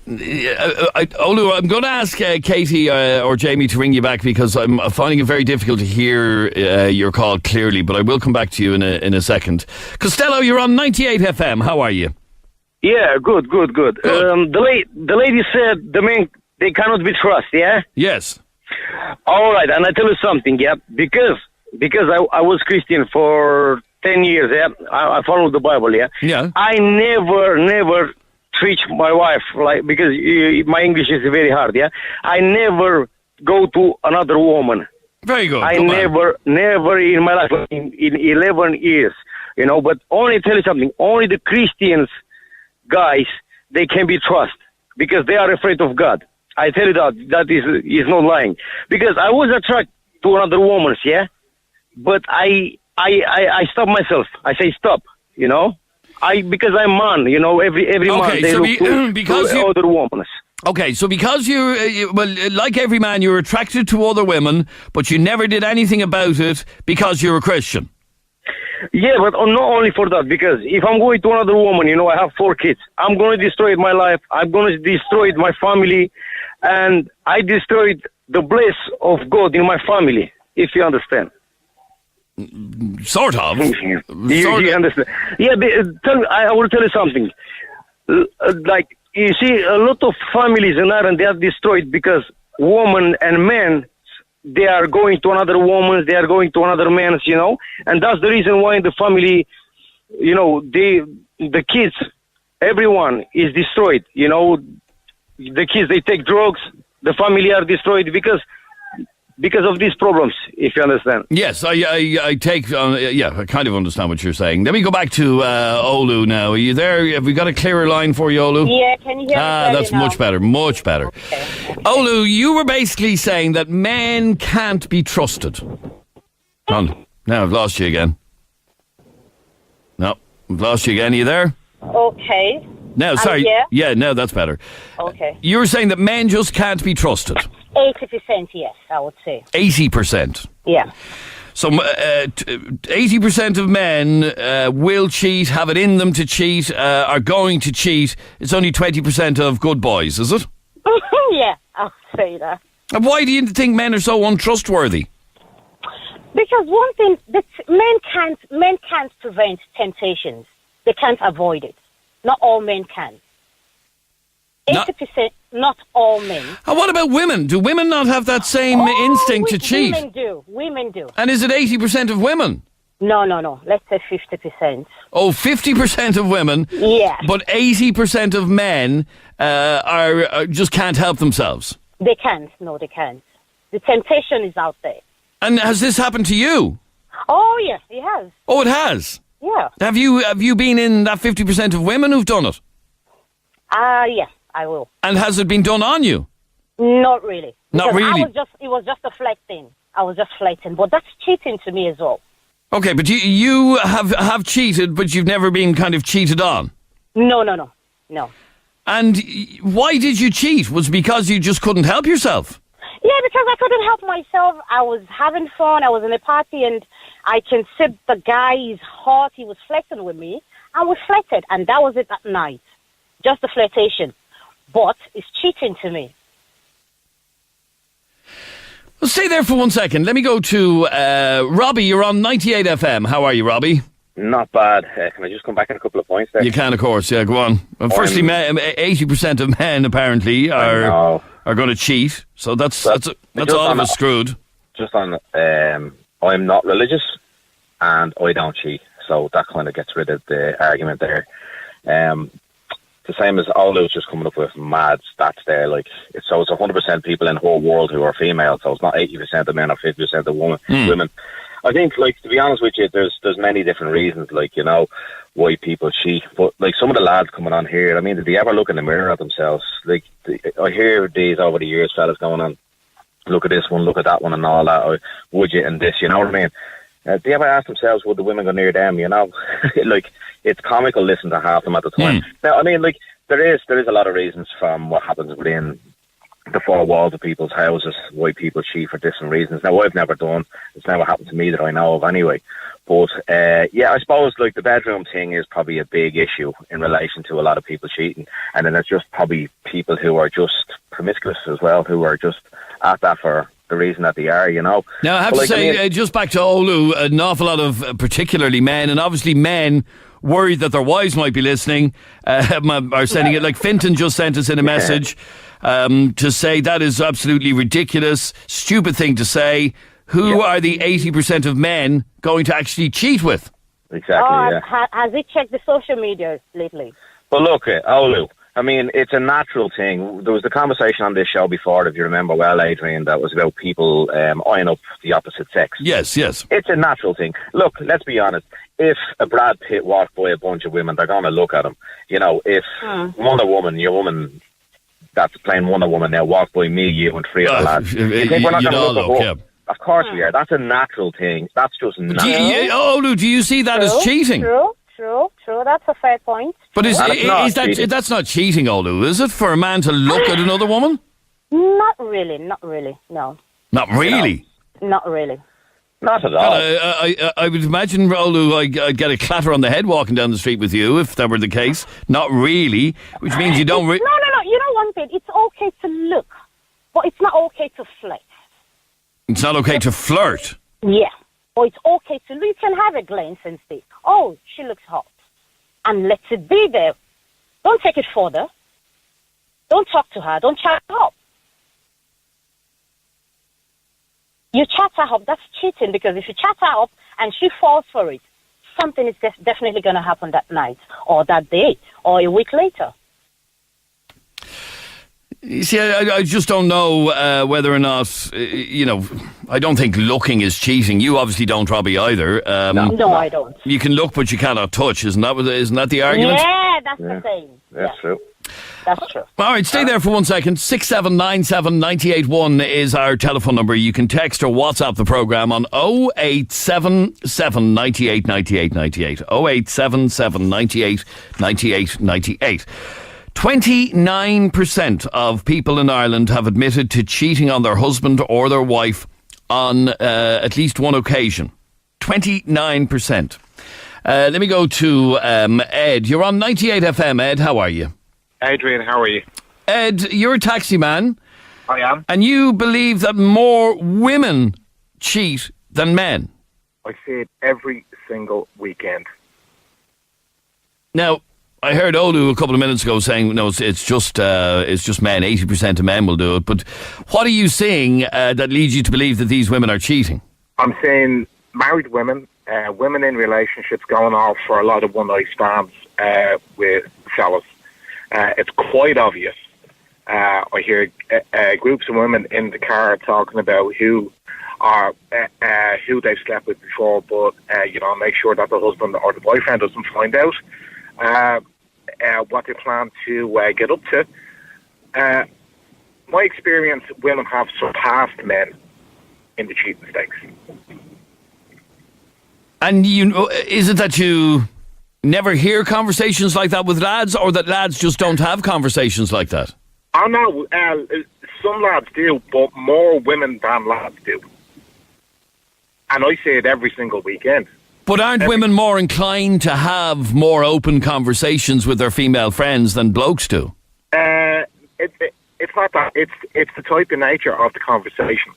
Olu, I'm going to ask Katie or Jamie to ring you back because I'm finding it very difficult to hear your call clearly, but I will come back to you in a second. Costello, you're on 98 FM. How are you? Yeah, good. The lady said the men, they cannot be trusted, yeah? Yes. All right, and I tell you something, yeah? Because I was Christian for 10 years, yeah? I followed the Bible, yeah? Yeah. I never treat my wife like, because my English is very hard, yeah? I never go to another woman. Very good. I never in my life, in 11 years, you know, but only tell you something, only the Christians guys, they can be trusted because they are afraid of God. I tell you that is not lying. Because I was attracted to another woman, yeah? But I stop myself. I say stop, you know? Because I'm man, you know, every month they look to other women. Okay, so because you like every man, you're attracted to other women, but you never did anything about it because you're a Christian. Yeah, but not only for that, because if I'm going to another woman, you know, I have 4 kids. I'm going to destroy my life. I'm going to destroy my family. And I destroyed the bliss of God in my family, if you understand. Sort of. You understand? Yeah, I will tell you something. Like, you see, a lot of families in Ireland, they are destroyed because women and men, they are going to another woman, they are going to another man's, you know, and that's the reason why in the family, you know, the kids, everyone is destroyed, you know, the kids, they take drugs, the family are destroyed because because of these problems, if you understand. Yes, I take, I kind of understand what you're saying. Let me go back to Olu now. Are you there? Have we got a clearer line for you, Olu? Yeah, can you hear me? That's now? much better, much better. Okay. Olu, you were basically saying that men can't be trusted. On. Now I've lost you again. No, I've lost you again. Are you there? Okay. No, sorry. Yeah, no, that's better. Okay. You were saying that men just can't be trusted. 80%, yes, I would say. 80%? Yeah. So 80% of men will cheat, have it in them to cheat, are going to cheat. It's only 20% of good boys, is it? Yeah, I'll say that. And why do you think men are so untrustworthy? Because one thing, that men can't prevent temptations. They can't avoid it. Not all men can. 80%, not all men. And what about women? Do women not have that same instinct to cheat? Women do. And is it 80% of women? No. Let's say 50%. Oh, 50% of women. Yeah. But 80% of men are just can't help themselves. They can't. No, they can't. The temptation is out there. And has this happened to you? Oh, yes, it has. Oh, it has? Yeah. Have you been in that 50% of women who've done it? Yeah, I will. And has it been done on you? Not really. Not really? It was just a flirting. I was just flirting. But that's cheating to me as well. Okay, but you have cheated, but you've never been kind of cheated on? No. And why did you cheat? Was it because you just couldn't help yourself? Yeah, because I couldn't help myself. I was having fun. I was in a party, and I can see the guy is hot. He was flirting with me, and we flirted, and that was it that night. Just a flirtation. But it's cheating to me. Well, stay there for 1 second. Let me go to Robbie. You're on 98 FM. How are you, Robbie? Not bad. Can I just come back on a couple of points there? You can, of course. Yeah, go on. Well, firstly, 80% of men apparently are going to cheat. So that's all of us screwed. Just on, I'm not religious and I don't cheat. So that kind of gets rid of the argument there. The same as Olu's just coming up with mad stats there. Like, it's 100% people in the whole world who are female. So it's not 80% of men or 50% of women. I think, like, to be honest with you, there's many different reasons, like, you know, why people cheat. But, like, some of the lads coming on here, I mean, did they ever look in the mirror at themselves? Like, I hear these over the years, fellas going on, look at this one, look at that one and all that, or would you, and this, you know what I mean? Do they ever ask themselves, would the women go near them, you know? Like, it's comical listening to half them at the time. Now, I mean, like, there is a lot of reasons from what happens within the four walls of people's houses, why people cheat for different reasons. Now, I've never done. It's never happened to me that I know of anyway. But, yeah, I suppose, like, the bedroom thing is probably a big issue in relation to a lot of people cheating. And then it's just probably people who are just promiscuous as well, who are just at that for the reason that they are, you know. Now, I have to say, just back to Olu, an awful lot of particularly men, and obviously men worried that their wives might be listening, are sending it. Like Finton just sent us in a message to say that is absolutely ridiculous, stupid thing to say. Who are the 80% of men going to actually cheat with? Exactly, Has he checked the social media lately? Well, look, Olu, I mean, it's a natural thing. There was the conversation on this show before, if you remember well, Adrian, that was about people eyeing up the opposite sex. Yes. It's a natural thing. Look, let's be honest. If a Brad Pitt walked by a bunch of women, they're going to look at him. You know, if Wonder Woman, your woman that's playing Wonder Woman now, walked by me, you and three other lads, you think we're not going to look at her? Of course we are. That's a natural thing. That's just natural. Do you see that as cheating? True. That's a fair point. But that's not cheating, Olu, is it, for a man to look at another woman? Not really, no. Not really? Not really. Not at all. I would imagine, Olu, I'd get a clatter on the head walking down the street with you if that were the case. Not really, which means you don't... No. You know one thing, it's okay to look, but it's not okay to flirt. It's not okay to flirt? Yeah. Or it's okay to look. You can have a glance and say, oh, she looks hot. And let it be there. Don't take it further. Don't talk to her. Don't chat her up. You chat her up, that's cheating, because if you chat her up and she falls for it, something is definitely going to happen that night or that day or a week later. You see, I just don't know whether or not, I don't think looking is cheating. You obviously don't, Robbie, either. No, I don't. You can look, but you cannot touch. Isn't that the argument? Yeah, that's the same. That's true. That's true. All right, stay there for 1 second. 6797 981 is our telephone number. You can text or WhatsApp the programme on 0877 98 98 98. 0877 98 98 98. 29% of people in Ireland have admitted to cheating on their husband or their wife on at least one occasion. 29%. Let me go to Ed. You're on 98 FM, Ed. How are you? Adrian, how are you? Ed, you're a taxi man. I am. And you believe that more women cheat than men. I see it every single weekend. Now, I heard Olu a couple of minutes ago saying, no, it's just men. 80% of men will do it. But what are you seeing that leads you to believe that these women are cheating? I'm saying married women, women in relationships going off for a lot of one-night stands with fellas. It's quite obvious. I hear groups of women in the car talking about who they've slept with before, but make sure that the husband or the boyfriend doesn't find out what they plan to get up to. My experience, women have surpassed men in the cheating stakes. And is it that you never hear conversations like that with lads, or that lads just don't have conversations like that? Oh no, some lads do, but more women than lads do. And I see it every single weekend. But aren't women more inclined to have more open conversations with their female friends than blokes do? It's not that. It's the type of nature of the conversation.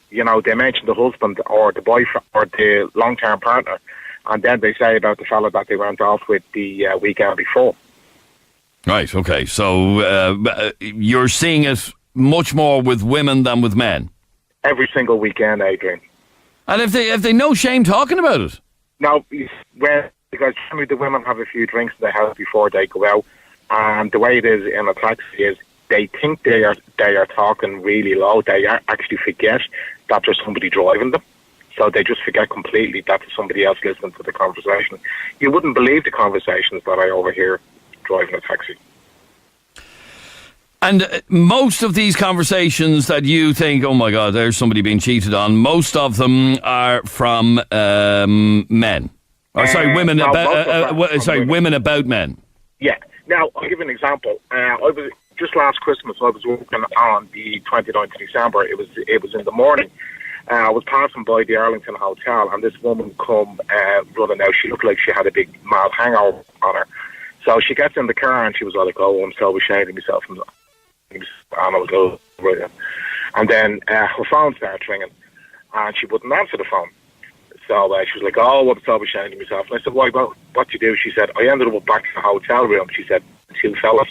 They mention the husband or the boyfriend or the long-term partner, and then they say about the fella that they went off with the weekend before. Right, okay. So you're seeing it much more with women than with men? Every single weekend, Adrian. And if they no shame talking about it? No, because generally the women have a few drinks in the house before they go out, and the way it is in a taxi is they think they are talking really low. They actually forget that there's somebody driving them. So they just forget completely that there's somebody else listening to the conversation. You wouldn't believe the conversations that I overhear driving a taxi. And most of these conversations that you think, oh my God, there's somebody being cheated on, most of them are from men. Or sorry, women women about men. Yeah. Now, I'll give you an example. I was just last Christmas, I was working on the 29th of December. It was in the morning. I was passing by the Arlington Hotel, and this woman come running out. She looked like she had a big mad hangover on her. So she gets in the car, and she was like, oh, I'm so ashamed of myself. And I was like, right. And then her phone started ringing, and she wouldn't answer the phone. So she was like, oh, I'm so ashamed of myself. And I said, why, what do you do? She said, I ended up back in the hotel room. She said, 2 fellas.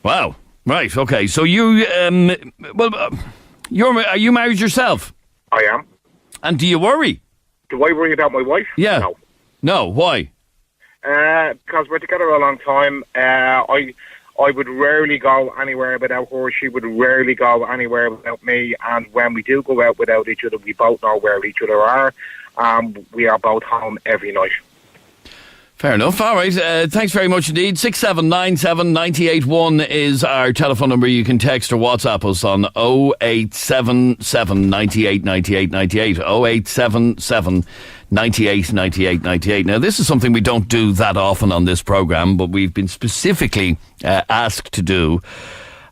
Wow. Right, okay. So you, are you married yourself? I am. And do you worry? Do I worry about my wife? Yeah. No. No, why? Because we're together a long time. I would rarely go anywhere without her. She would rarely go anywhere without me. And when we do go out without each other, we both know where each other are. We are both home every night. Fair enough. All right. Thanks very much indeed. 6797 981 is our telephone number. You can text or WhatsApp us on 0877 98 98 98. 0877 98 98 98. Now, this is something we don't do that often on this programme, but we've been specifically asked to do.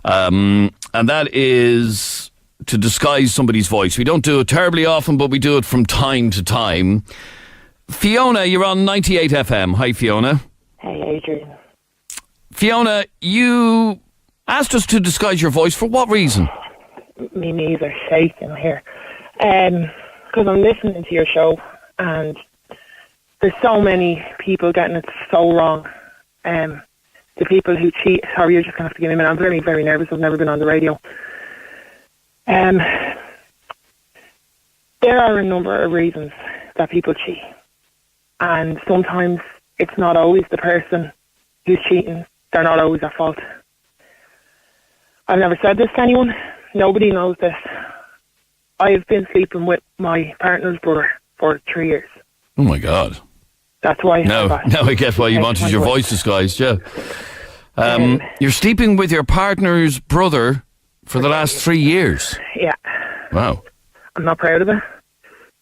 And that is to disguise somebody's voice. We don't do it terribly often, but we do it from time to time. Fiona, you're on 98 FM. Hi, Fiona. Hey, Adrian. Fiona, you asked us to disguise your voice. For what reason? Me knees are shaking here. Because I'm listening to your show, and there's so many people getting it so wrong. The people who cheat... Sorry, you're just going to have to give me a minute. I'm very, very nervous. I've never been on the radio. There are a number of reasons that people cheat. And sometimes it's not always the person who's cheating. They're not always at fault. I've never said this to anyone. Nobody knows this. I've been sleeping with my partner's brother for 3 years. Oh my God. That's why. Now I get why you wanted your voice disguised, yeah. You're sleeping with your partner's brother for the last 3 years? Yeah. Wow. I'm not proud of it.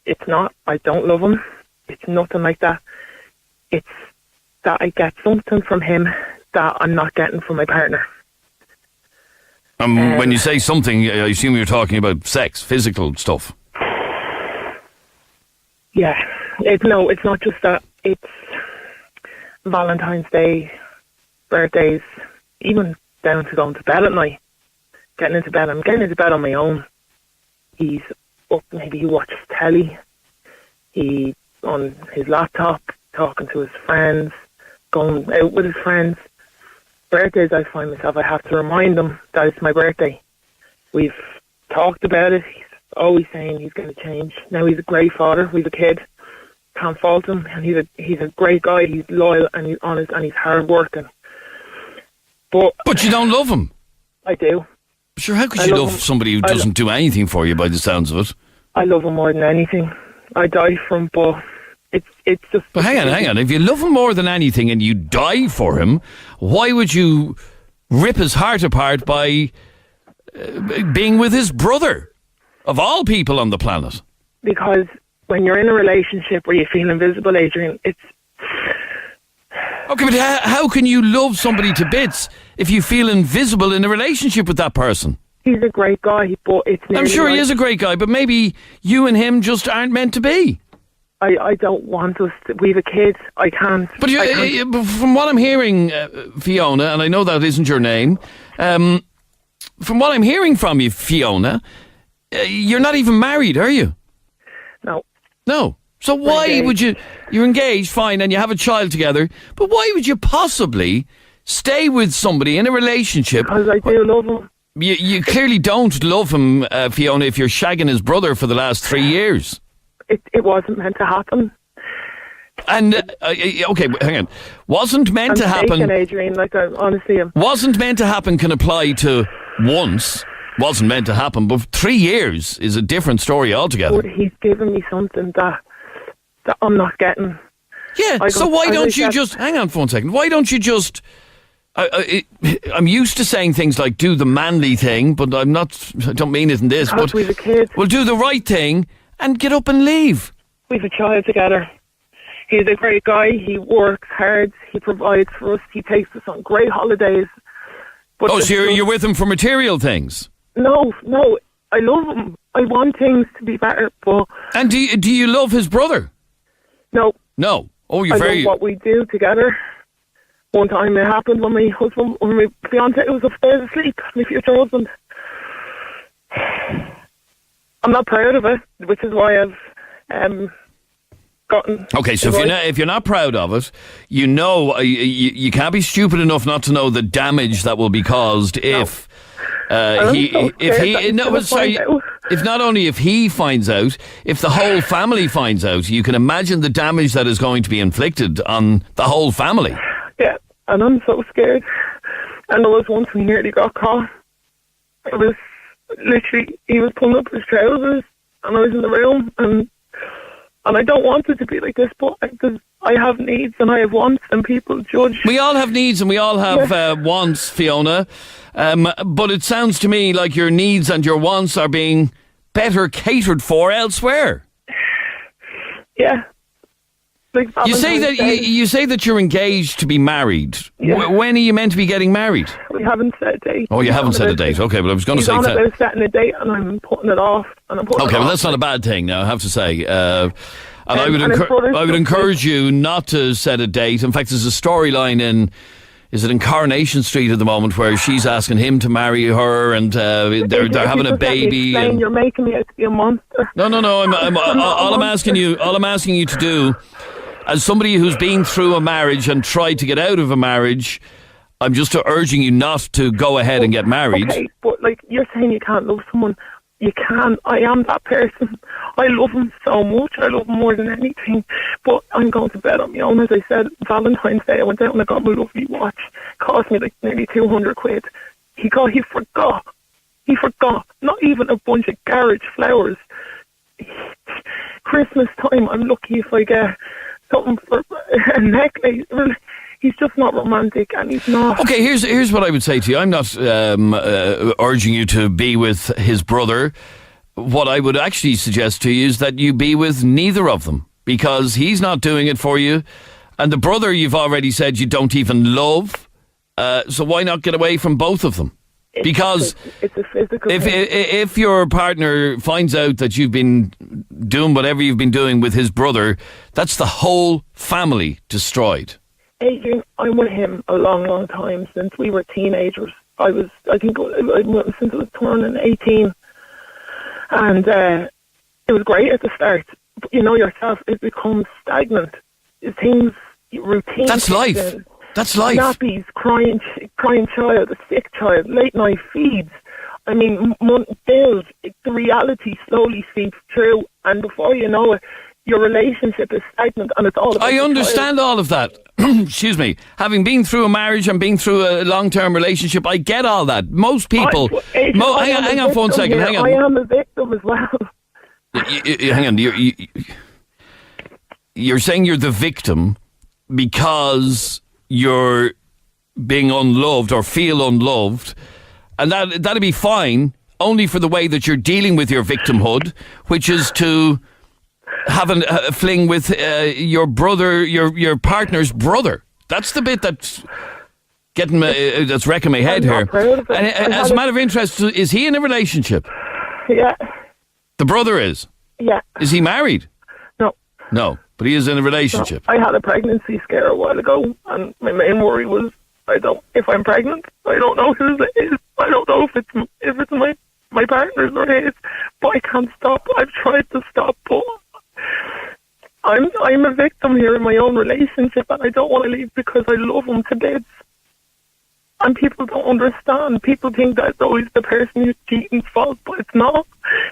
It's not. I don't love him. It's nothing like that. It's that I get something from him that I'm not getting from my partner. When you say something, I assume you're talking about sex, physical stuff. Yeah. It's not just that. It's Valentine's Day, birthdays, even down to going to bed at night. Getting into bed. I'm getting into bed on my own. He's up, maybe he watches telly. He on his laptop, talking to his friends, going out with his friends. Birthdays, I find myself, I have to remind him that it's my birthday. We've talked about it. He's always saying he's going to change. Now he's a great father. We've a kid. Can't fault him. And he's a great guy. He's loyal and he's honest and he's hard working. But you don't love him. I do. Sure, how could you love somebody who doesn't do anything for you by the sounds of it? I love him more than anything. I die for him, but it's just... But hang on. If you love him more than anything and you die for him, why would you rip his heart apart by being with his brother, of all people on the planet? Because when you're in a relationship where you feel invisible, Adrian, it's... Okay, but how can you love somebody to bits if you feel invisible in a relationship with that person? He's a great guy, but it's... I'm sure he is a great guy, but maybe you and him just aren't meant to be. I don't want us to... We have a kid. I can't... But from what I'm hearing, Fiona, and I know that isn't your name, from what I'm hearing from you, Fiona, you're not even married, are you? No. So why would you... You're engaged, fine, and you have a child together, but why would you possibly stay with somebody in a relationship... Because I do love him. You clearly don't love him, Fiona, if you're shagging his brother for the last 3 years. It wasn't meant to happen. And, okay, hang on. Wasn't meant to happen... I'm Adrian, honestly... Wasn't meant to happen can apply to once. Wasn't meant to happen, but 3 years is a different story altogether. But he's given me something that I'm not getting. Yeah, so why don't you just... Hang on for 1 second. Why don't you just... I'm used to saying things like do the manly thing, but I don't mean it in this, but we've a kid. We'll do the right thing and get up and leave. We've a child together. He's a great guy. He works hard. He provides for us. He takes us on great holidays. But so you're with him for material things? No. I love him. I want things to be better, but... And do you love his brother? No. No. Oh, you're I love what we do together. One time it happened when my fiance was upstairs asleep, my future husband. I'm not proud of it, which is why I've gotten... Okay, so if you're not proud of it, you know you can't be stupid enough not to know the damage that will be caused if not only if he finds out, if the whole family finds out, you can imagine the damage that is going to be inflicted on the whole family. Yeah, and I'm so scared. And there was once we nearly got caught. It was literally, he was pulling up his trousers and I was in the room and I don't want it to be like this, but I have needs and I have wants and people judge. We all have needs and we all have wants, Fiona. But it sounds to me like your needs and your wants are being better catered for elsewhere. Yeah. You say that you're engaged to be married. Yeah. When are you meant to be getting married? We haven't set a date. Oh, you haven't set a date. Okay, but I was going to say... He's on about setting a date and I'm putting it off. Okay, well that's not a bad thing now, I have to say. And I would encourage you not to set a date. In fact, there's a storyline in... Is it in Coronation Street at the moment where she's asking him to marry her and they're having a baby? You're making me out to be a monster. No. All I'm asking you to do, as somebody who's been through a marriage and tried to get out of a marriage, I'm just urging you not to go ahead and get married. Okay, but you're saying you can't love someone. You can. I am that person. I love him so much. I love him more than anything. But I'm going to bed on my own. As I said, Valentine's Day, I went out and I got my lovely watch. It cost me nearly 200 quid. He forgot. He forgot. Not even a bunch of garage flowers. Christmas time, I'm lucky if I get something for a necklace. He's just not romantic, and he's not. Okay, here's what I would say to you. I'm not urging you to be with his brother. What I would actually suggest to you is that you be with neither of them, because he's not doing it for you, and the brother you've already said you don't even love. So why not get away from both of them? Because it's a physical if your partner finds out that you've been doing whatever you've been doing with his brother, that's the whole family destroyed. Adrian, I'm with him a long, long time, since we were teenagers. I think since I was turning 18. And it was great at the start. But you know yourself, it becomes stagnant. Routine. That's life. That's life. Nappies, crying child, a sick child, late night feeds. I mean, bills. The reality slowly seeps through, and before you know it, your relationship is stagnant, and it's all about I understand all of that. Excuse me. Having been through a marriage and been through a long-term relationship, I get all that. Most people... hang on for 1 second. Hang on. I am a victim as well. Hang on. You're saying you're the victim because you're being unloved or feel unloved, and that'd be fine only for the way that you're dealing with your victimhood, which is to have a fling with your brother, your partner's brother. That's the bit that's getting that's wrecking my head here. And as a matter of interest, is he in a relationship? Yeah. The brother is? Yeah. Is he married? No, but he is in a relationship. I had a pregnancy scare a while ago, and my main worry was, if I'm pregnant, I don't know whose it is. I don't know if it's my partner's or his, but I can't stop. I've tried to stop, but I'm a victim here in my own relationship, and I don't want to leave because I love him to bits. And people don't understand. People think that's always the person who's cheating's fault, but it's not.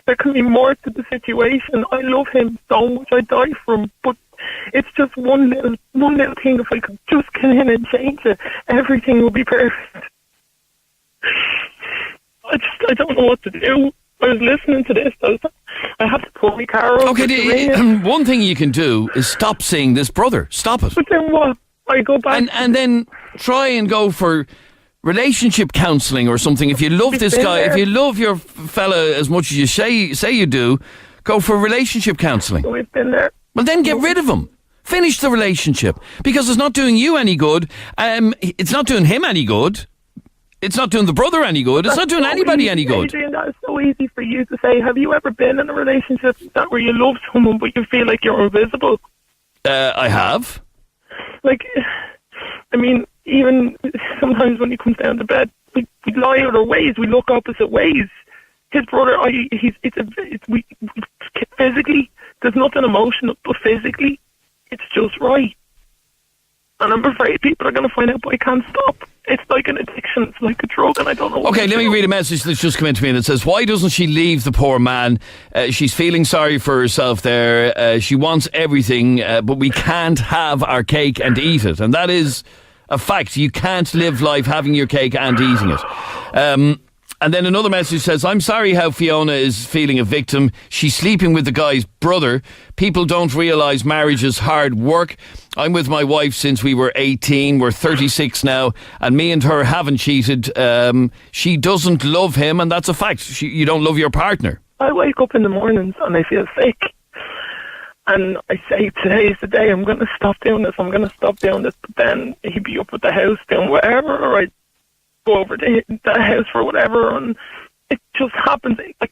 There can be more to the situation. I love him so much. I die for him, but it's just one little thing. If I could just get in and change it, everything would be perfect. I don't know what to do. I was listening to this. I have to pull my car over. Okay, one thing you can do is stop seeing this brother. Stop it. But then what? I go back and then try and go for relationship counselling or something. If you love this guy, if you love your fella as much as you say you do, go for relationship counselling. We've been there. Well, then get rid of him. Finish the relationship, because it's not doing you any good. It's not doing him any good. It's not doing the brother any good. It's not doing anybody any good. Adrian, that's so easy for you to say. Have you ever been in a relationship where you love someone but you feel like you're invisible? I have. Like, I mean, even sometimes when he comes down to bed, we lie other ways. We look opposite ways. His brother, physically, there's nothing emotional, but physically, it's just right. And I'm afraid people are going to find out, but I can't stop. It's like an addiction. It's like a drug, and I don't know what Okay, let me read a message that's just come into me that says, why doesn't she leave the poor man? She's feeling sorry for herself there. She wants everything, but we can't have our cake and eat it. And that is a fact. You can't live life having your cake and eating it. And then another message says, I'm sorry how Fiona is feeling a victim. She's sleeping with the guy's brother. People don't realise marriage is hard work. I'm with my wife since we were 18. We're 36 now, and me and her haven't cheated. She doesn't love him, and that's a fact. You don't love your partner. I wake up in the mornings and I feel sick. And I say, today's the day. I'm going to stop doing this. I'm going to stop doing this. But then he'd be up at the house doing whatever, or I'd go over to the house for whatever, and it just happens. I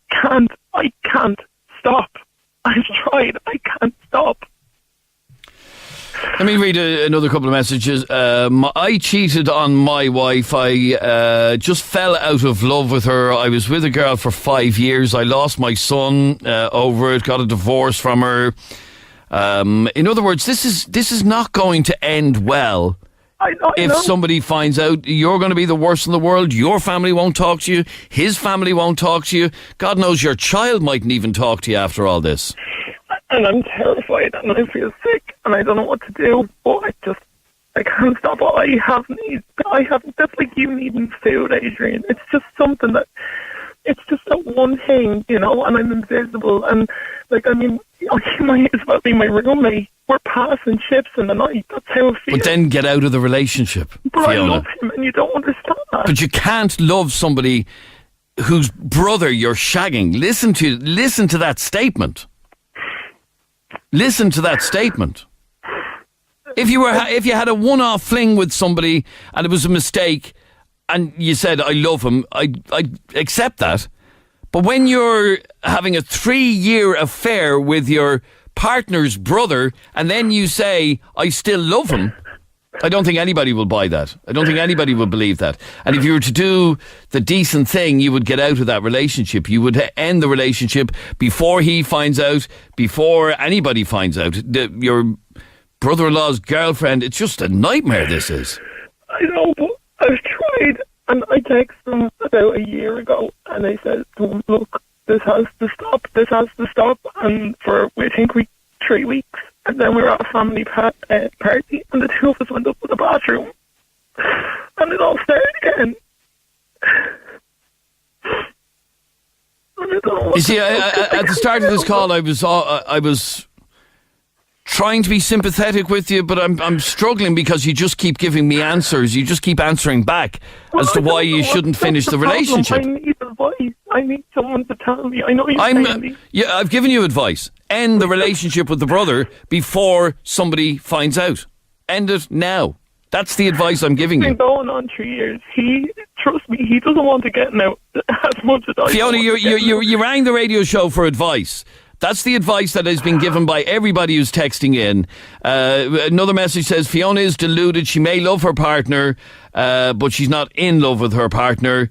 can't stop. I've tried. I can't stop. Let me read another couple of messages. I cheated on my wife. I just fell out of love with her. I was with a girl for 5 years. I lost my son over it, got a divorce from her. In other words, this is not going to end well. If somebody finds out you're going to be the worst in the world, your family won't talk to you, his family won't talk to you. God knows your child mightn't even talk to you after all this. And I'm terrified, and I feel sick, and I don't know what to do. But I can't stop. I have needs. I have. That's like you needing food, Adrian. It's just something that. It's just that one thing, you know, and I'm invisible. And like, I mean, you might as well be my roommate. We're passing ships in the night. That's how it feels. But then get out of the relationship, But Fiona. I love him, and you don't understand that. But you can't love somebody whose brother you're shagging. Listen to that statement. Listen to that statement. If you had a one-off fling with somebody and it was a mistake, and you said I love him, I accept that. But when you're having a 3-year affair with your partner's brother, and then you say I still love him, I don't think anybody will buy that. I don't think anybody will believe that. And if you were to do the decent thing, you would get out of that relationship. You would end the relationship before he finds out, before anybody finds out. Your brother-in-law's girlfriend, it's just a nightmare, this is. I know, but I've tried, and I texted them about a year ago, and I said to them, look, this has to stop, and for, I think, 3 weeks, and then we were at a family party, and the two of us went up to the bathroom, and it all started again. You see, at the start of this call, I was trying to be sympathetic with you, but I'm struggling because you just keep giving me answers. You just keep answering back as to why you shouldn't finish the relationship. I need advice. I need someone to tell me. I know you're saying me. Yeah, I've given you advice. End the relationship with the brother before somebody finds out. End it now. That's the advice I'm giving you. It's been going on 3 years. Trust me, he doesn't want to get out as much as I. Fiona, you rang the radio show for advice. That's the advice that has been given by everybody who's texting in. Another message says, Fiona is deluded. She may love her partner, but she's not in love with her partner.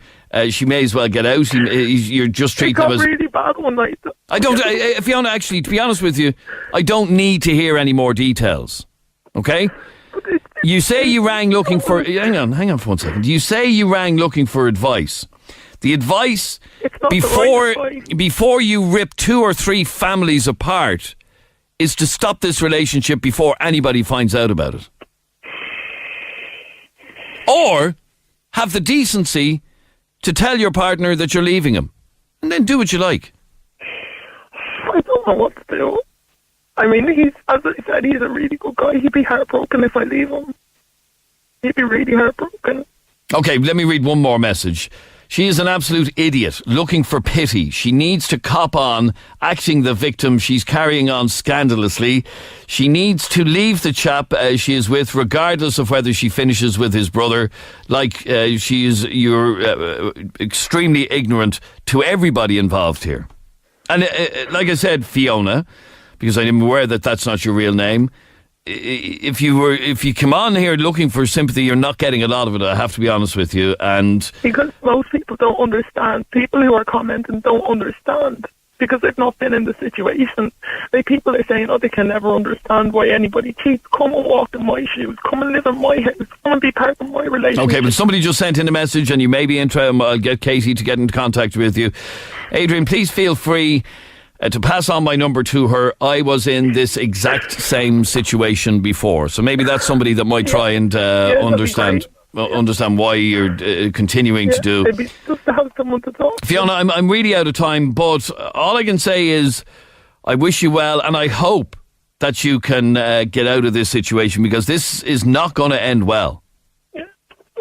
She may as well get out. You're just treating them as... It got really bad one night. I don't... Fiona, actually, to be honest with you, I don't need to hear any more details. Okay? You say you rang looking for... Hang on for 1 second. You say you rang looking for advice. The advice before you rip 2 or 3 families apart is to stop this relationship before anybody finds out about it. Or have the decency to tell your partner that you're leaving him, and then do what you like. I don't know what to do. I mean, as I said, he's a really good guy. He'd be heartbroken if I leave him. He'd be really heartbroken. Okay, let me read one more message. She is an absolute idiot, looking for pity. She needs to cop on acting the victim. She's carrying on scandalously. She needs to leave the chap she is with, regardless of whether she finishes with his brother. You're extremely ignorant to everybody involved here. And like I said, Fiona, because I'm aware that that's not your real name, if you come on here looking for sympathy, you're not getting a lot of it, I have to be honest with you. And because most people don't understand. People who are commenting don't understand because they've not been in the situation. Like, people are saying, they can never understand why anybody cheats. Come and walk in my shoes. Come and live in my house. Come and be part of my relationship. Okay, but somebody just sent in a message and you may be interested. I'll get Katie to get into contact with you. Adrian, please feel free to pass on my number to her. I was in this exact same situation before, so maybe that's somebody that might try and understand why you're continuing to do. Maybe just to have someone to talk to. Fiona, I'm really out of time, but all I can say is I wish you well, and I hope that you can get out of this situation, because this is not going to end well.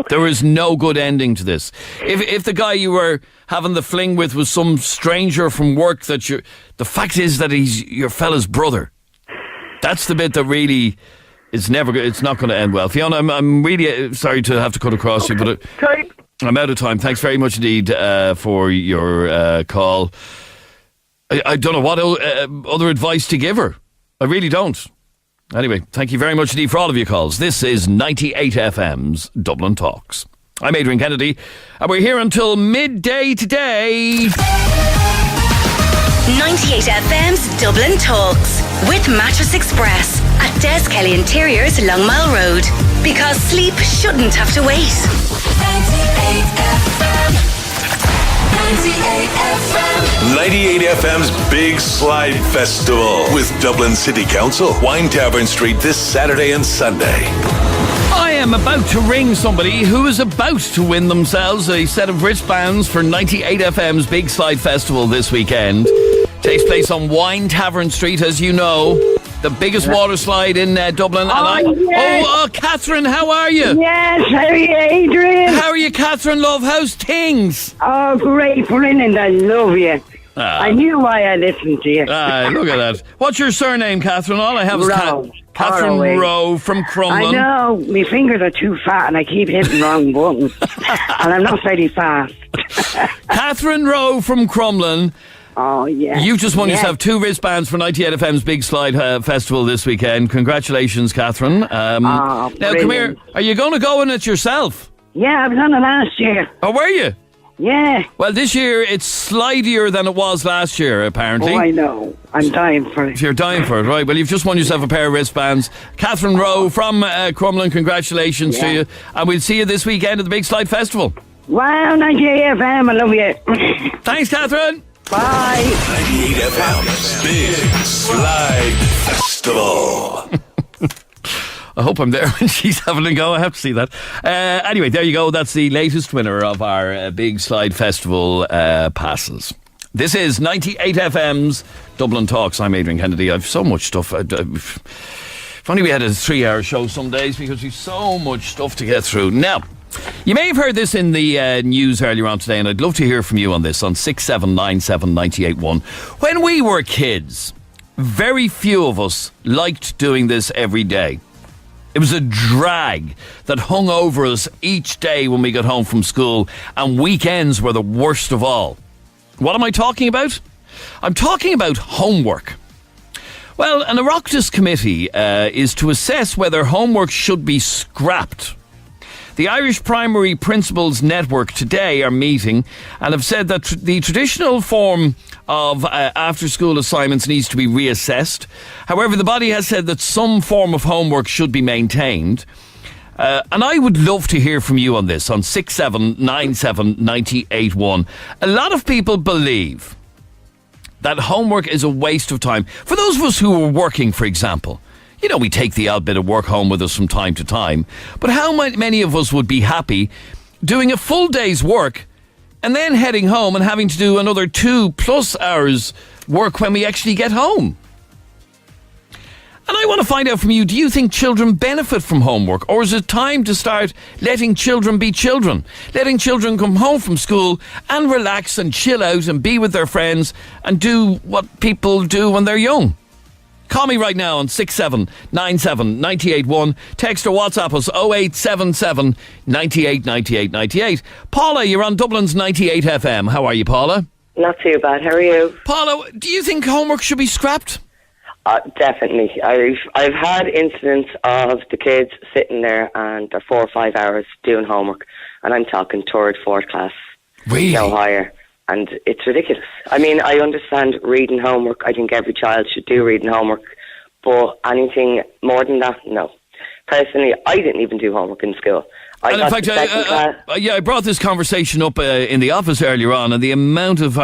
There is no good ending to this. If the guy you were having the fling with was some stranger from work, the fact is that he's your fella's brother. That's the bit that really it's not going to end well. Fiona, I'm really sorry to have to cut across you, but I'm out of time. Thanks very much indeed for your call. I don't know what other advice to give her. I really don't. Anyway, thank you very much indeed for all of your calls. This is 98 FM's Dublin Talks. I'm Adrian Kennedy, and we're here until midday today. 98 FM's Dublin Talks with Mattress Express at Des Kelly Interiors, Long Mile Road. Because sleep shouldn't have to wait. 98 FM. 98 FM. 98 FM's Big Slide Festival with Dublin City Council, Wine Tavern Street this Saturday and Sunday. am about to ring somebody who is about to win themselves a set of wristbands for 98 FM's Big Slide Festival this weekend. Takes place on Wine Tavern Street, as you know, the biggest water slide in Dublin. Catherine, how are you? Yes, how are you, Adrian? How are you, Catherine, love? How's things? Oh, great, brilliant, I love you. I knew why I listened to you. Look at that. What's your surname, Catherine? All I have is Catherine Rowe from Crumlin. I know, my fingers are too fat and I keep hitting wrong buttons. And I'm not very fast. Catherine Rowe from Crumlin. Oh, yeah. You just won yourself 2 wristbands for 98 FM's Big Slide Festival this weekend. Congratulations, Catherine. Now, come here. Are you going to go in it yourself? Yeah, I was on it last year. Oh, were you? Yeah. Well, this year it's slidier than it was last year, apparently. Oh, I know. I'm dying for it. You're dying for it, right? Well, you've just won yourself a pair of wristbands. Catherine Rowe from Crumlin, congratulations to you. And we'll see you this weekend at the Big Slide Festival. Wow, 98 FM, I love you. Thanks, Catherine. Bye. 98 FM's Big Slide Festival. I hope I'm there when she's having a go. I have to see that. Anyway, there you go. That's the latest winner of our Big Slide Festival passes. This is 98 FM's Dublin Talks. I'm Adrian Kennedy. I've so much stuff. If only we had a 3-hour show some days, because we've so much stuff to get through. Now, you may have heard this in the news earlier on today, and I'd love to hear from you on this on 6797 981. When we were kids, very few of us liked doing this every day. It was a drag that hung over us each day when we got home from school, and weekends were the worst of all. What am I talking about? I'm talking about homework. Well, an Oireachtas committee is to assess whether homework should be scrapped. The Irish Primary Principals Network today are meeting and have said that the traditional form of after-school assignments needs to be reassessed. However, the body has said that some form of homework should be maintained. And I would love to hear from you on this, on 6797 981. A lot of people believe that homework is a waste of time. For those of us who are working, for example, you know, we take the odd bit of work home with us from time to time. But how many of us would be happy doing a full day's work and then heading home and having to do another 2+ hours work when we actually get home? And I want to find out from you, do you think children benefit from homework? Or is it time to start letting children be children? Letting children come home from school and relax and chill out and be with their friends and do what people do when they're young? Call me right now on 6797 981. Text or WhatsApp us 0877 98 98 98. Paula, you're on Dublin's 98 FM. How are you, Paula? Not too bad. How are you? Paula, do you think homework should be scrapped? Definitely. I've had incidents of the kids sitting there and they're 4 or 5 hours doing homework, and I'm talking 3rd, 4th class. Really? No higher. And it's ridiculous. I mean, I understand reading homework. I think every child should do reading homework. But anything more than that, no. Personally, I didn't even do homework in school. In fact, I brought this conversation up in the office earlier on, and the amount of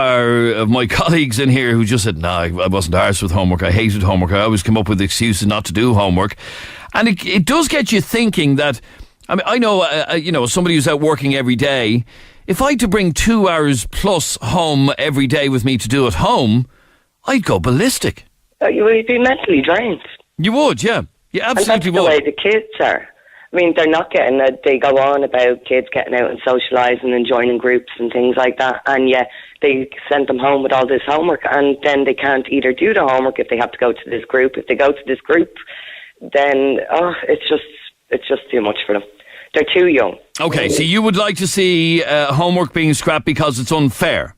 my colleagues in here who just said, no, I wasn't arsed with homework. I hated homework. I always come up with excuses not to do homework. And it does get you thinking that, I mean, I know, somebody who's out working every day, if I had to bring 2 hours plus home every day with me to do at home, I'd go ballistic. You would be mentally drained. You would, yeah. You absolutely would. And that's the way the kids are. I mean, they're not getting it. They go on about kids getting out and socialising and joining groups and things like that, and yet they send them home with all this homework, and then they can't either do the homework if they have to go to this group. If they go to this group, then it's just too much for them. They're too young. Okay, so you would like to see homework being scrapped because it's unfair?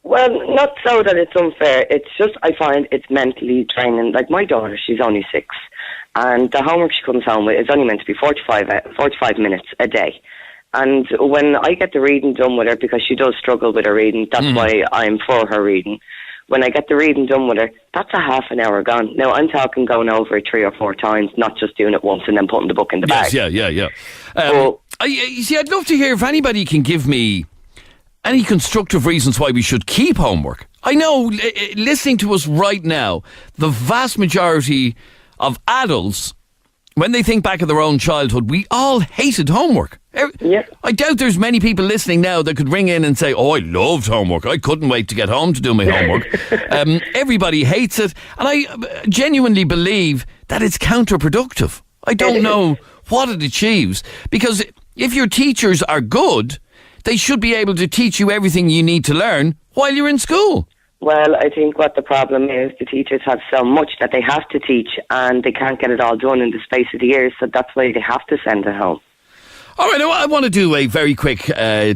Well, not so that it's unfair. It's just I find it's mentally draining. Like my daughter, she's only 6. And the homework she comes home with is only meant to be 45 minutes a day. And when I get the reading done with her, because she does struggle with her reading, that's why I'm for her reading. When I get the reading done with her, that's a half an hour gone. Now, I'm talking going over it 3 or 4 times, not just doing it once and then putting the book in the bag. Yeah. You see, I'd love to hear if anybody can give me any constructive reasons why we should keep homework. I know, listening to us right now, the vast majority of adults when they think back of their own childhood, we all hated homework. I doubt there's many people listening now that could ring in and say, oh, I loved homework. I couldn't wait to get home to do my homework. Everybody hates it. And I genuinely believe that it's counterproductive. I don't know what it achieves. Because if your teachers are good, they should be able to teach you everything you need to learn while you're in school. Well, I think what the problem is, the teachers have so much that they have to teach and they can't get it all done in the space of the year, so that's why they have to send it home. All right, I want to do a very quick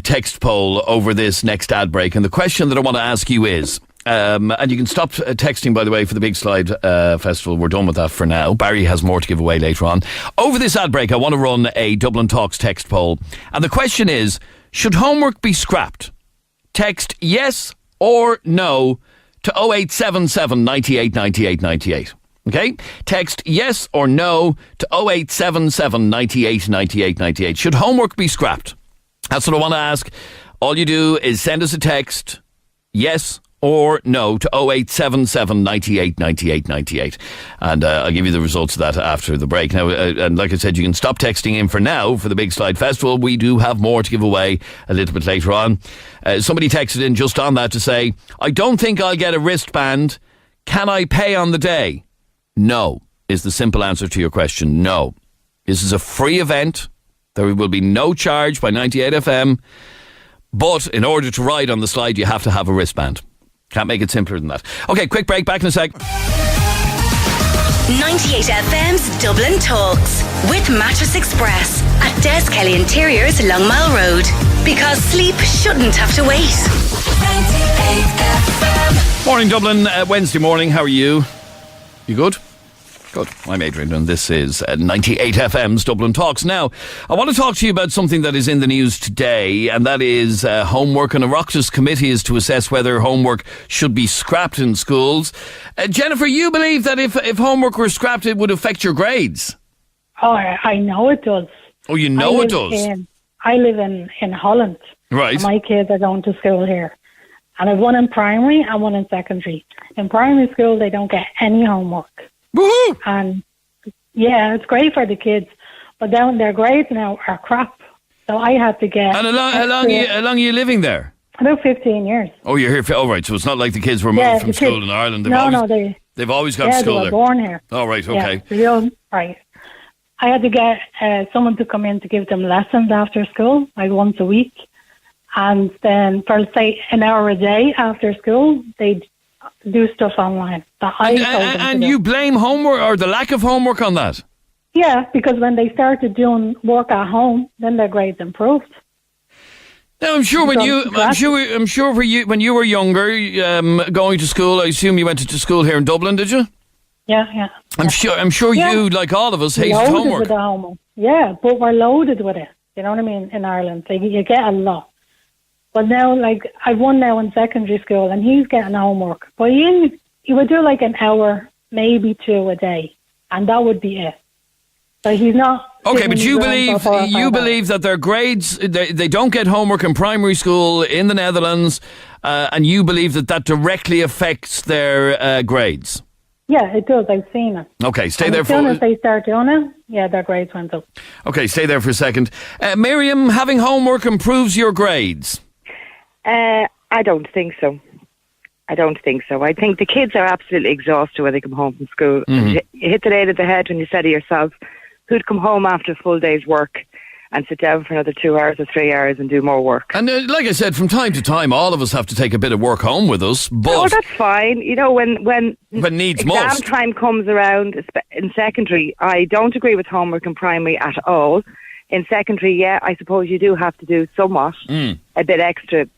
text poll over this next ad break, and the question that I want to ask you is, and you can stop texting, by the way, for the Big Slide Festival. We're done with that for now. Barry has more to give away later on. Over this ad break, I want to run a Dublin Talks text poll, and the question is, should homework be scrapped? Text yes or no to 0877 98 98 98. Okay? Text yes or no to 0877 98 98 98. Should homework be scrapped? That's what I want to ask. All you do is send us a text, yes or no, to 0877 98 98 98. And I'll give you the results of that after the break. Now, and like I said, you can stop texting in for now for the Big Slide Festival. We do have more to give away a little bit later on. Somebody texted in just on that to say, I don't think I'll get a wristband. Can I pay on the day? No, is the simple answer to your question. No. This is a free event. There will be no charge by 98 FM. But in order to ride on the slide, you have to have a wristband. Can't make it simpler than that. Okay, quick break. Back in a sec. 98 FM's Dublin Talks with Mattress Express at Des Kelly Interiors, Long Mile Road. Because sleep shouldn't have to wait. 98 FM. Morning, Dublin. Wednesday morning. How are you? You good? Good. I'm Adrian, and this is 98 FM's Dublin Talks. Now, I want to talk to you about something that is in the news today, and that is homework. And a Oireachtas committee is to assess whether homework should be scrapped in schools. Jennifer, you believe that if homework were scrapped, it would affect your grades? Oh, I know it does. Oh, you know it does? I live in Holland. Right. My kids are going to school here. And I've one in primary and one in secondary. In primary school, they don't get any homework. Woohoo! And yeah, it's great for the kids, but down their grades now are crap. So I had to get. And how long are you living there? About 15 years. Oh, you're here. Oh, right. So it's not like the kids were moved from school in Ireland. They've always gone to school they were there. Born here. Oh, right. Okay. Yeah, right. I had to get someone to come in to give them lessons after school, like once a week, and then for say an hour a day after school, they'd do stuff online. And you blame homework or the lack of homework on that? Yeah, because when they started doing work at home, then their grades improved. Now, I'm sure when you were younger, going to school, I assume you went to school here in Dublin, did you? Yeah. I'm sure you, like all of us, hated homework. With the homework. Yeah, but we're loaded with it. You know what I mean? In Ireland, so you get a lot. But now, like, I've one now in secondary school, and he's getting homework. But he would do like an hour, maybe two a day, and that would be it. So he's not. Okay, but you believe that their grades, they don't get homework in primary school in the Netherlands, and you believe that directly affects their grades? Yeah, it does. I've seen it. Okay, stay there as soon as they start doing it, their grades went up. Okay, stay there for a second. Miriam, having homework improves your grades? I don't think so. I think the kids are absolutely exhausted when they come home from school. Mm-hmm. You hit the nail on the head when you say to yourself, who'd come home after a full day's work and sit down for another 2 hours or 3 hours and do more work? And like I said, from time to time, all of us have to take a bit of work home with us. But oh, that's fine. You know, when needs exam must. time comes around in secondary, I don't agree with homework in primary at all. In secondary, yeah, I suppose you do have to do somewhat, a bit extra.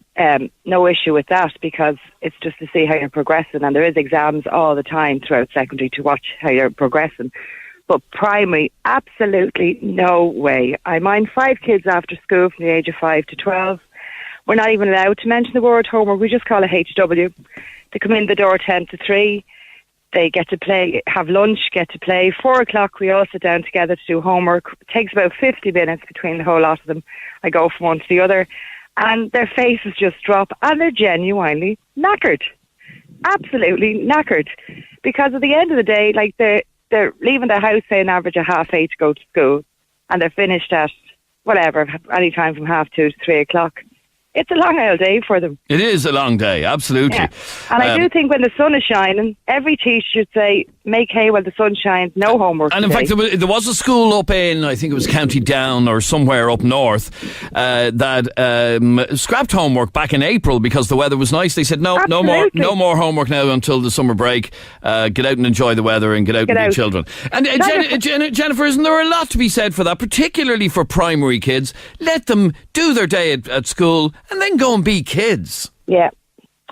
No issue with that, because it's just to see how you're progressing, and there is exams all the time throughout secondary to watch how you're progressing. But primary, absolutely no way. I mind 5 kids after school from the age of 5 to 12. We're not even allowed to mention the word homework. We just call it HW. They come in the door 10 to 3. They get to play, have lunch, get to play. 4 o'clock, we all sit down together to do homework. It takes about 50 minutes between the whole lot of them. I go from one to the other. And their faces just drop, and they're genuinely knackered. Absolutely knackered. Because at the end of the day, like, the they're leaving the house, say, an average of 8:30 to go to school, and they're finished at whatever, any time from 2:30 to 3 o'clock. It's a long old day for them. It is a long day, absolutely. Yeah. And I do think when the sun is shining, every teacher should say, make hay while the sun shines, no homework. And in fact, there was a school up in, I think it was County Down or somewhere up north, that scrapped homework back in April because the weather was nice. They said, no more homework now until the summer break. Get out and enjoy the weather and get out with your children. And Jennifer, isn't there a lot to be said for that, particularly for primary kids? Let them do their day at school and then go and be kids. Yeah.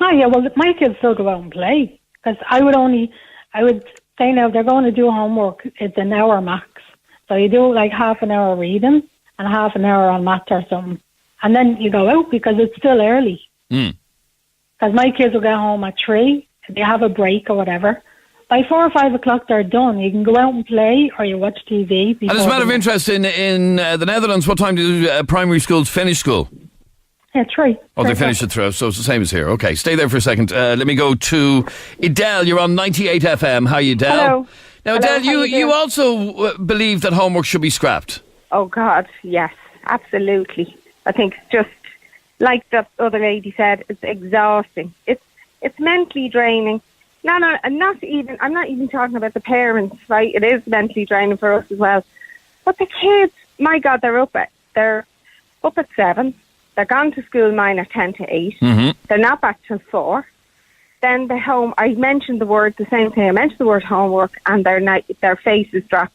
Oh, yeah, well, my kids still go out and play. Because I would say now, if they're going to do homework, it's an hour max. So you do like half an hour reading and half an hour on maths or something. And then you go out because it's still early. Because my kids will get home at 3, they have a break or whatever. By 4 or 5 o'clock, they're done. You can go out and play or you watch TV. And as a matter of interest, in the Netherlands, what time do primary schools finish school? Yeah, 3. Oh, they finish at 3, so it's the same as here. Okay, stay there for a second. Let me go to Adele. You're on 98 FM. How are you, Adele? Hello. Now, Adele, you also believe that homework should be scrapped. Oh, God, yes, absolutely. I think it's just, like the other lady said, it's exhausting. It's mentally draining. No, I'm not even talking about the parents, right? It is mentally draining for us as well. But the kids, my God, they're up at 7. They're gone to school mine at 10 to 8. Mm-hmm. They're not back till 4. Then they're home. I mentioned the same thing. I mentioned the word homework, and their faces drop.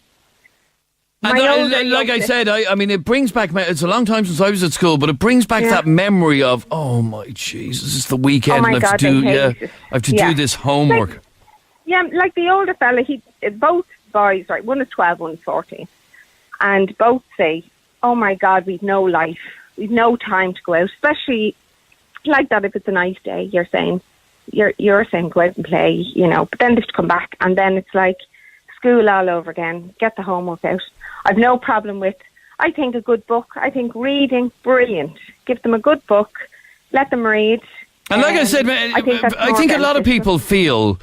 And like I said, I mean, it brings back. It's a long time since I was at school, but it brings back that memory of, oh my Jesus, it's the weekend, and I have to do this homework. Like the older fella, both boys, right? One is 12, one is 14, and both say, "Oh my God, we've no life, we've no time to go out." Especially like that, if it's a nice day, you're saying go out and play, you know. But then they have to come back, and then it's like school all over again. Get the homework out. I've no problem with, I think, a good book. I think reading, brilliant. Give them a good book, let them read. And like I said, I think a lot of people feel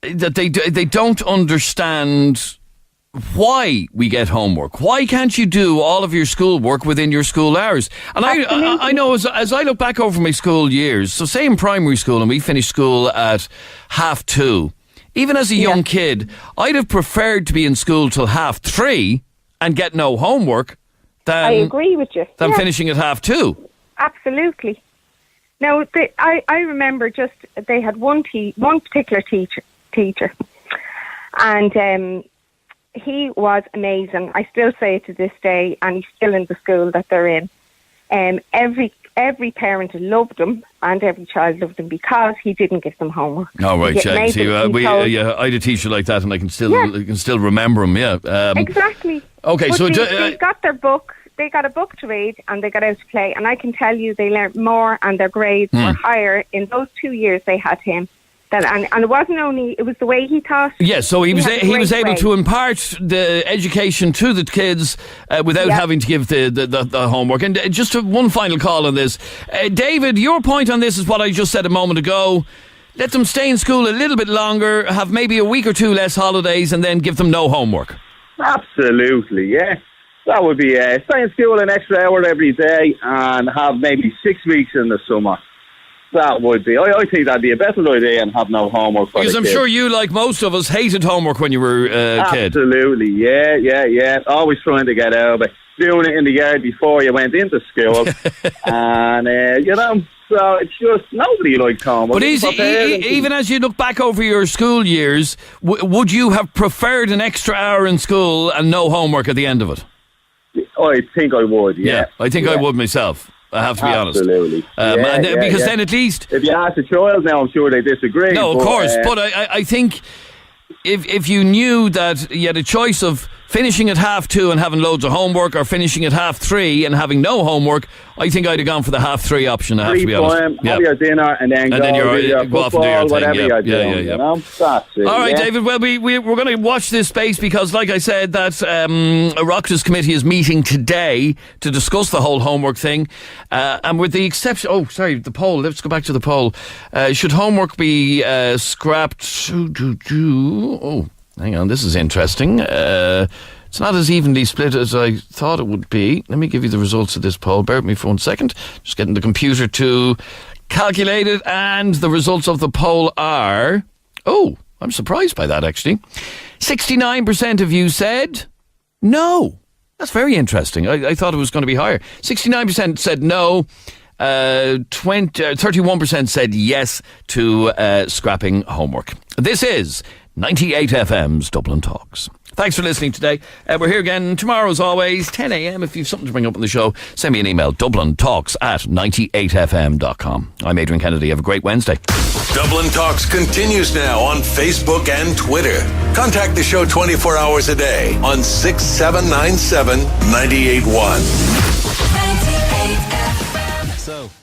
that they don't understand why we get homework. Why can't you do all of your schoolwork within your school hours? And I know as I look back over my school years, so say in primary school and we finished school at 2:30, even as a young kid, I'd have preferred to be in school till 3:30 and get no homework than, I agree with you. Than finishing at 2:30. Absolutely. Now, I remember they had one particular teacher, and he was amazing. I still say it to this day, and he's still in the school that they're in. Every parent loved him, and every child loved him because he didn't give them homework. Oh, right, yeah. See, I had a teacher like that, and I can still remember him. Yeah, exactly. Okay, but so they got their book. They got a book to read, and they got out to play. And I can tell you, they learnt more, and their grades were higher in those 2 years they had him. And it wasn't only, it was the way he taught. Yes, so he was able to impart the education to the kids without having to give the homework. And just one final call on this. David, your point on this is what I just said a moment ago. Let them stay in school a little bit longer, have maybe a week or two less holidays, and then give them no homework. Absolutely, yeah. That would be stay in school an extra hour every day and have maybe 6 weeks in the summer. That would be. I think that'd be a better idea and have no homework for because I'm sure you, like most of us, hated homework when you were a kid. Absolutely, yeah. Always trying to get out of it. Doing it in the yard before you went into school. And, so it's just, nobody likes homework. But even as you look back over your school years, would you have preferred an extra hour in school and no homework at the end of it? I think I would, yeah. I think I would myself. I have to be honest. Absolutely. Because then at least... If you ask a child now, I'm sure they disagree. No, of course. But I think if you knew that you had a choice of finishing at 2:30 and having loads of homework or finishing at 3:30 and having no homework, I think I'd have gone for the 3:30 option, I have to be honest. Have your dinner and then go off and do your thing. You know? That's it. All right, David, well, we're going to watch this space because, like I said, that Oireachtas committee is meeting today to discuss the whole homework thing. And with the exception... Oh, sorry, the poll. Let's go back to the poll. Should homework be scrapped? Hang on, this is interesting. It's not as evenly split as I thought it would be. Let me give you the results of this poll. Bear with me for 1 second. Just getting the computer to calculate it. And the results of the poll are... Oh, I'm surprised by that, actually. 69% of you said no. That's very interesting. I thought it was going to be higher. 69% said no. 31% said yes to scrapping homework. This is 98 FM's Dublin Talks. Thanks for listening today. We're here again tomorrow as always, 10 a.m. If you've something to bring up on the show, send me an email, dublintalks@98fm.com. I'm Adrian Kennedy. Have a great Wednesday. Dublin Talks continues now on Facebook and Twitter. Contact the show 24 hours a day on 6797 981.